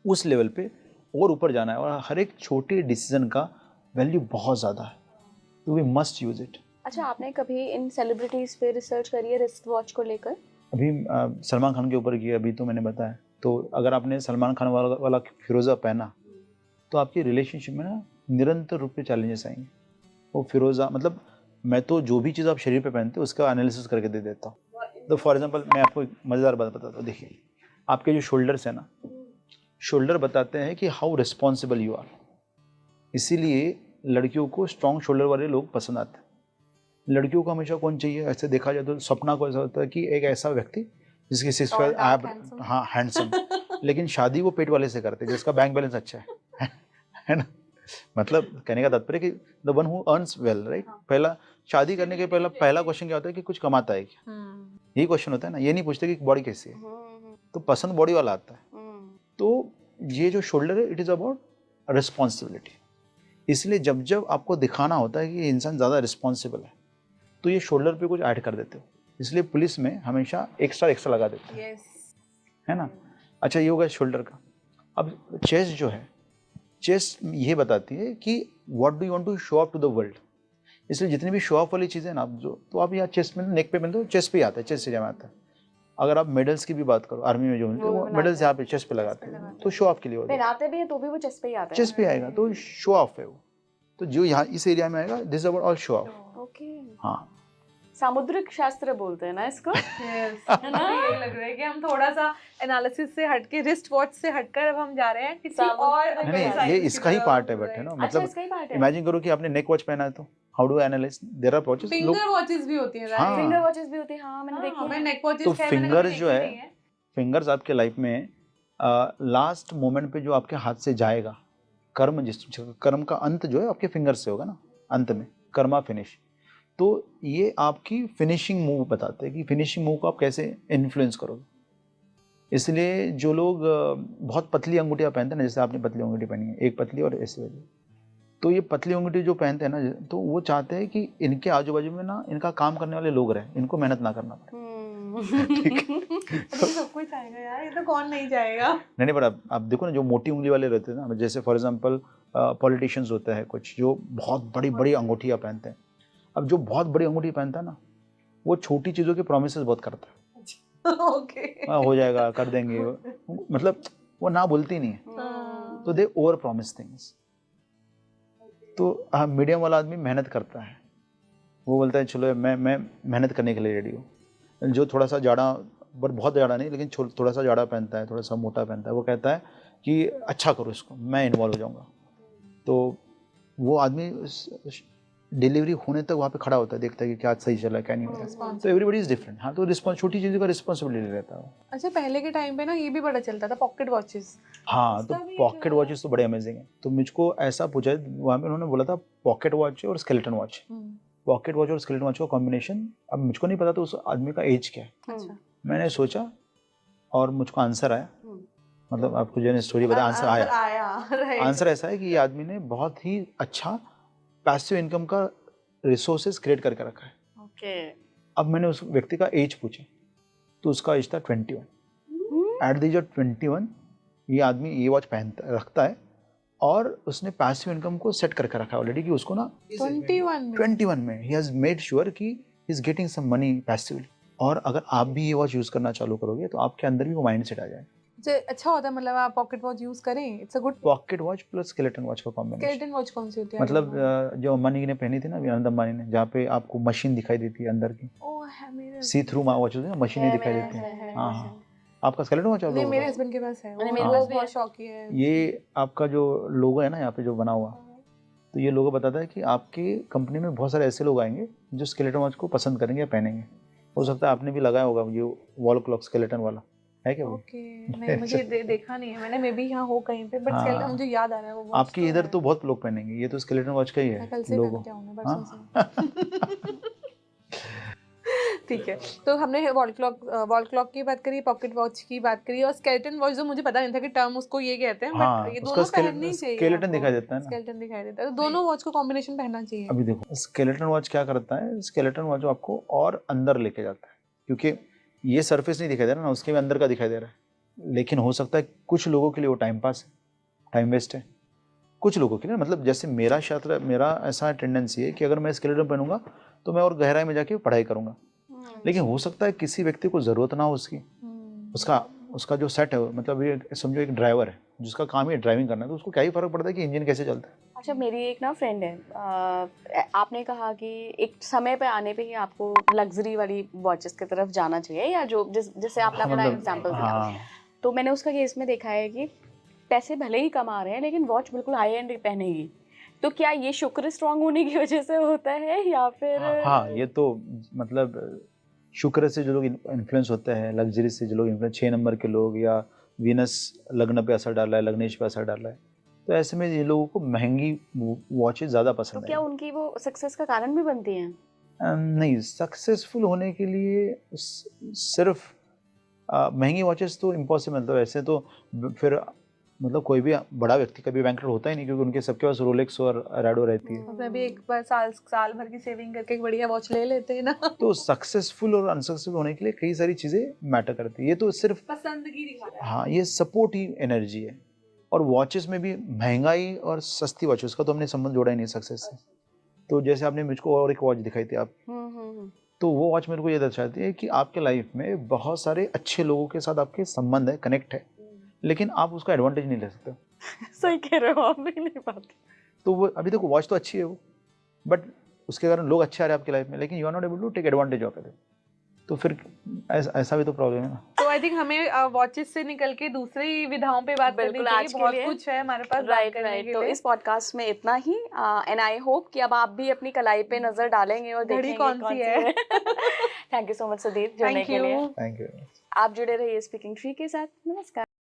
[SPEAKER 3] उस लेवल पे और ऊपर जाना है और हर एक छोटे डिसीजन का वैल्यू बहुत ज़्यादा है, तो वी मस्ट यूज इट।
[SPEAKER 1] अच्छा, आपने कभी इन सेलिब्रिटीज पे रिसर्च करी है रिस्ट वॉच को लेकर?
[SPEAKER 3] अभी सलमान खान के ऊपर किया, अभी तो मैंने बताया। तो अगर आपने सलमान खान वाला फिरोज़ा पहना तो आपकी रिलेशनशिप में ना निरंतर रूप से चैलेंजेस आएंगे। वो फिरोज़ा मतलब मैं तो जो भी चीज़ आप शरीर पे पहनते हो उसका एनालिसिस करके दे देता हूँ। तो फॉर एग्जांपल मैं आपको एक मज़ेदार बात बताता हूँ। देखिए, आपके जो शोल्डर्स हैं ना, शोल्डर बताते हैं कि हाउ रिस्पॉन्सिबल यू आर। इसीलिए लड़कियों को स्ट्रॉन्ग शोल्डर वाले लोग पसंद आते हैं। लड़कियों को हमेशा कौन चाहिए, ऐसे देखा जाए तो सपना को ऐसा होता है कि एक ऐसा व्यक्ति जिसकी सिक्स पैक एब, हाँ हैंडसम, लेकिन शादी वो पेट वाले से करते हैं जिसका बैंक बैलेंस अच्छा है ना। मतलब कहने का तात्पर्य कि the one who earns well, right. पहला शादी करने के पहला क्वेश्चन क्या होता है कि कुछ कमाता है क्या, यही क्वेश्चन होता है ना। ये नहीं पूछते कि बॉडी कैसी है, तो पसंद बॉडी वाला आता है। तो ये जो शोल्डर है, इट इज़ अबाउट रिस्पॉन्सिबिलिटी। इसलिए जब जब आपको दिखाना होता है कि ये इंसान ज़्यादा रिस्पॉन्सिबल है तो ये शोल्डर पे कुछ ऐड कर देते हो। इसलिए पुलिस में हमेशा एक्स्ट्रा लगा देते हैं, है ना। अच्छा, ये होगा शोल्डर का। अब चेस्ट जो है, चेस्ट ये बताती है कि what do you want to show up to the world. इसलिए जितनी भी शो ऑफ वाली चीज़ें ना आप जो, तो आप यहाँ चेस्ट में नेक पे पहनते हो, चेस्ट पे आता है, चेस्ट एरिया में आता है। अगर आप मेडल्स की भी बात करो, आर्मी में जो मिलते हैं वो मेडल्स यहाँ पे चेस्ट पे लगाते हैं, तो शो ऑफ के लिए होता है।
[SPEAKER 1] पहनाते भी हैं तो भी वो चेस्ट पे ही आता है,
[SPEAKER 3] चेस्ट पे आएगा तो शो ऑफ है वो। तो जो यहाँ इस एरिया में आएगा, this about all show off.
[SPEAKER 1] Okay,
[SPEAKER 3] हाँ,
[SPEAKER 1] सामुद्रिक शास्त्र बोलते हैं ना इसको।
[SPEAKER 2] है ना, यही लग रहा है कि हम थोड़ा सा एनालिसिस से हटके, रिस्ट वॉच से हटकर अब हम जा रहे हैं किसी और
[SPEAKER 3] नहीं ये इसका ही पार्ट है, बट है ना,
[SPEAKER 1] अच्छा,
[SPEAKER 3] मतलब
[SPEAKER 1] इसका ही पार्ट है।
[SPEAKER 3] इमेजिन करो कि आपने नेक वॉच पहना है, तो how do analyse, there are watches,
[SPEAKER 2] finger watches भी होती हैं,
[SPEAKER 3] हाँ।
[SPEAKER 1] फिंगर वॉचेस भी होती है, हाँ मैंने देखी
[SPEAKER 2] मैं
[SPEAKER 1] है।
[SPEAKER 2] नेक वॉचेस
[SPEAKER 3] तो फिंगर जो है, फिंगर्स आपके लाइफ में लास्ट मोमेंट पे जो आपके हाथ से जाएगा, कर्म का अंत जो है आपके फिंगर से होगा ना, अंत में कर्मा फिनिश। तो ये आपकी फिनिशिंग मूव बताते हैं कि फिनिशिंग मूव को आप कैसे इन्फ्लुएंस करोगे। इसलिए जो लोग बहुत पतली अंगूठियाँ पहनते हैं ना, जैसे आपने पतली अंगूठी पहनी है, एक पतली और ऐसी वाली, तो ये पतली अंगूठी जो पहनते हैं ना, तो वो चाहते हैं कि इनके आजू बाजू में ना इनका काम करने वाले लोग रहें, इनको मेहनत ना करना पड़े। ठीक है,
[SPEAKER 2] सब कोई चाहेगा यार, ये तो कौन नहीं चाहेगा।
[SPEAKER 3] नहीं पर आप देखो ना, जो मोटी उंगली वाले रहते हैं ना, जैसे फॉर एग्जांपल पॉलिटिशियंस होते हैं कुछ, जो बहुत बड़ी बड़ी अंगूठियाँ पहनते हैं। अब जो बहुत बड़ी अंगूठी पहनता है ना, वो छोटी चीज़ों के प्रोमिसेस बहुत करता है।
[SPEAKER 2] ओके,
[SPEAKER 3] हो जाएगा, कर देंगे, मतलब वो ना बोलती नहीं है, तो दे ओवर प्रॉमिस थिंग्स। तो मीडियम वाला आदमी मेहनत करता है, वो बोलता है चलो मैं मेहनत करने के लिए रेडी हूँ। जो थोड़ा सा जाड़ा, पर बहुत जाड़ा नहीं, लेकिन थोड़ा सा जाड़ा पहनता है, थोड़ा सा मोटा पहनता है, वो कहता है कि अच्छा करो इसको, मैं इन्वॉल्व हो जाऊँगा। तो वो आदमी डिलीवरी होने तक वहाँ पे खड़ा होता है, देखता है कि क्या सही चला है क्या नहीं हो रहा है। तो एवरीबडी इज डिफरेंट। हाँ, तो छोटी चीज़ों का रिस्पॉन्सिबिलिटी रहता है।
[SPEAKER 2] अच्छा, पहले के टाइम पे ना ये भी बड़ा चलता था, पॉकेट वॉचेस।
[SPEAKER 3] हाँ, तो पॉकेट वॉचेस तो बड़े अमेजिंग है। तो मुझको ऐसा पूछा, वहाँ पे उन्होंने बोला था पॉकेट वॉच और स्केलेटन वॉच। पॉकेट वॉच और स्केलेटन वॉच का कॉम्बिनेशन, अब मुझको नहीं पता तो उस आदमी का एज क्या है।
[SPEAKER 2] अच्छा,
[SPEAKER 3] मैंने सोचा और मुझको आंसर आया, मतलब आपको जो स्टोरी बताया, आंसर आया। आंसर ऐसा है कि ये आदमी ने बहुत ही अच्छा पैसिव इनकम का रिसोर्सेज क्रिएट करके रखा है।
[SPEAKER 1] ओके।
[SPEAKER 3] अब मैंने उस व्यक्ति का एज पूछा, तो उसका एज था 21। एट द एज ऑफ 21 ये आदमी ये वॉच पहनता रखता है, और उसने पैसिव इनकम को सेट करके रखा है ऑलरेडी, कि उसको ना 21 में ही हैज मेड श्योर कि he is getting some money passively. और अगर आप भी ये वॉच यूज करना चालू करोगे तो आपके अंदर भी वो माइंड सेट आ जाएगा।
[SPEAKER 2] अच्छा होता है, मतलब आप पॉकेट वॉच यूज करें, it's a good.
[SPEAKER 3] Pocket watch plus skeleton watch का कॉम्बिनेशन।
[SPEAKER 2] स्केलेटन वॉच कौन सी होती है?
[SPEAKER 3] मतलब जो अंबानी ने पहनी थी ना, अनंत अंबानी ने, जहाँ पे आपको मशीन दिखाई देती है अंदर की,
[SPEAKER 2] ओह है मेरे
[SPEAKER 3] सी थ्रू वॉच होती है ना, मशीनें दिखाई देती है। हाँ हाँ, आपका स्केलेटन वॉच
[SPEAKER 2] नहीं, मेरे हस्बैंड के पास है,
[SPEAKER 1] मेरे पास भी
[SPEAKER 2] बहुत शौकी है।
[SPEAKER 3] ये आपका जो लोगो है ना यहाँ पे जो बना हुआ, तो ये लोगो बताता है कि आपकी कंपनी में बहुत सारे ऐसे लोग आएंगे जो स्केलेटन वॉच को पसंद करेंगे या पहनेंगे। हो सकता है आपने भी लगाया होगा ये वॉल क्लॉक स्केलेटन वाला, है क्या वो?
[SPEAKER 2] ओके, नहीं मुझे देखा नहीं है मैंने, मे बी यहाँ हो कहीं पे, बट स्केलेटन मुझे याद आ रहा है वो।
[SPEAKER 3] आपके इधर तो बहुत लोग पहनेंगे, ये तो स्केलेटन वॉच का ही है
[SPEAKER 2] कल से
[SPEAKER 3] लोगो।
[SPEAKER 2] पहन के आऊंगा, परसों से। ठीक है, तो हमने वॉल क्लॉक की बात करी, पॉकेट वॉच की बात करी, और स्केलेटन वॉच जो मुझे पता नहीं था कि टर्म उसको ये कहते हैं,
[SPEAKER 3] हाँ,
[SPEAKER 2] बट ये
[SPEAKER 3] उसका
[SPEAKER 2] दोनों पहननी चाहिए।
[SPEAKER 3] स्केलेटन दिखाई देता है ना,
[SPEAKER 2] स्केलेटन दिखाई देता है, तो दोनों वॉच को कॉम्बिनेशन पहनना चाहिए।
[SPEAKER 3] अभी देखो स्केलेटन वॉच क्या करता है, स्केलेटन वॉच आपको और अंदर लेके जाता है, क्योंकि ये सरफेस नहीं दिखाई दे रहा ना, उसके भी अंदर का दिखाई दे रहा है। लेकिन हो सकता है कुछ लोगों के लिए वो टाइम पास है, टाइम वेस्ट है। कुछ लोगों के लिए, मतलब जैसे मेरा ऐसा टेंडेंसी है कि अगर मैं स्केलेटन पहनूंगा तो मैं और गहराई में जाके पढ़ाई करूंगा। लेकिन हो सकता है किसी व्यक्ति को ज़रूरत ना हो उसकी, उसका जो सेट है, मतलब ये समझो एक ड्राइवर है जिसका काम ही ड्राइविंग करना है, तो उसको क्या ही फर्क पड़ता है कि इंजन कैसे चलता है।
[SPEAKER 1] अच्छा, मेरी एक ना फ्रेंड है, आपने कहा कि एक समय पे आने पे ही आपको लग्जरी वाली वॉचेस की तरफ जाना चाहिए, या जो जैसे आपने अपना एग्जांपल दिया, तो मैंने उसका केस में देखा है कि पैसे भले ही कम आ रहे हैं लेकिन वॉच बिल्कुल हाई एंड पहनेगी। तो क्या ये शुक्र स्ट्रांग होने की वजह से होता है, या फिर?
[SPEAKER 3] हाँ, ये तो मतलब शुक्र से जो लोग इन्फ्लुएंस होते हैं, लग्जरी से जो लोग इन्फ्लुएंस, 6 नंबर के लोग, या वीनस लग्न पे असर डाला है, लग्नेश पे असर डाला है, तो ऐसे में ये लोगों को महंगी वॉचेस ज़्यादा पसंद है।
[SPEAKER 1] तो क्या उनकी वो सक्सेस का कारण भी बनती हैं?
[SPEAKER 3] नहीं, सक्सेसफुल होने के लिए सिर्फ महंगी वॉचेस तो इम्पॉसिबल। तो ऐसे तो फिर मतलब कोई भी बड़ा व्यक्ति कभी बैंकरप्ट होता ही नहीं, क्योंकि उनके सबके पास रोलेक्स और रैडो रहती है।
[SPEAKER 2] मैं भी एक बार साल भर की सेविंग करके एक बढ़िया वॉच ले लेते हैं ना।
[SPEAKER 3] तो सक्सेसफुल और अनसक्सेसफुल होने के लिए कई सारी चीज़ें मैटर करती है। ये तो सिर्फ
[SPEAKER 2] पसंदगी दिखाना है।
[SPEAKER 3] हाँ, ये सपोर्ट ही एनर्जी है। और वॉचेस में भी महंगाई और सस्ती वॉचेस का तो हमने संबंध जोड़ा ही नहीं सक्सेस से। तो जैसे आपने मुझको और एक वॉच दिखाई थी आप, तो वो वॉच मेरे को ये दर्शाती है कि आपके लाइफ में बहुत सारे अच्छे लोगों के साथ आपके संबंध है, कनेक्ट है, लेकिन आप उसका एडवांटेज नहीं ले सकते।
[SPEAKER 1] सही कह रहे हो आप, भी नहीं पाते।
[SPEAKER 3] तो वो अभी देखो वॉच तो अच्छी है वो, बट उसके कारण लोग अच्छे आ रहे हैं आपकी लाइफ में, लेकिन you are not able to take advantage of it. तो फिर ऐसा भी तो प्रॉब्लम है ना।
[SPEAKER 2] तो आई थिंक हमें वॉचेस से निकल के दूसरी विधाओं पे बात करनी
[SPEAKER 1] बिल्कुल,
[SPEAKER 2] चाहिए।
[SPEAKER 1] आज के
[SPEAKER 2] बहुत
[SPEAKER 1] लिए
[SPEAKER 2] कुछ है हमारे पास बात
[SPEAKER 1] राइट
[SPEAKER 2] करने
[SPEAKER 1] राइट।
[SPEAKER 2] के
[SPEAKER 1] तो
[SPEAKER 2] लिए।
[SPEAKER 1] इस पॉडकास्ट में इतना ही, एंड आई होप कि अब आप भी अपनी कलाई पे नजर डालेंगे और
[SPEAKER 2] घड़ी
[SPEAKER 1] देखेंगे
[SPEAKER 2] कौन सी है।
[SPEAKER 1] Thank you so much Sudeep जुड़ने
[SPEAKER 2] थैंक
[SPEAKER 1] के लिए।
[SPEAKER 2] यू।
[SPEAKER 3] Thank you.
[SPEAKER 1] आप जुड़े रहिए स्पीकिंग ट्री के साथ। नमस्कार।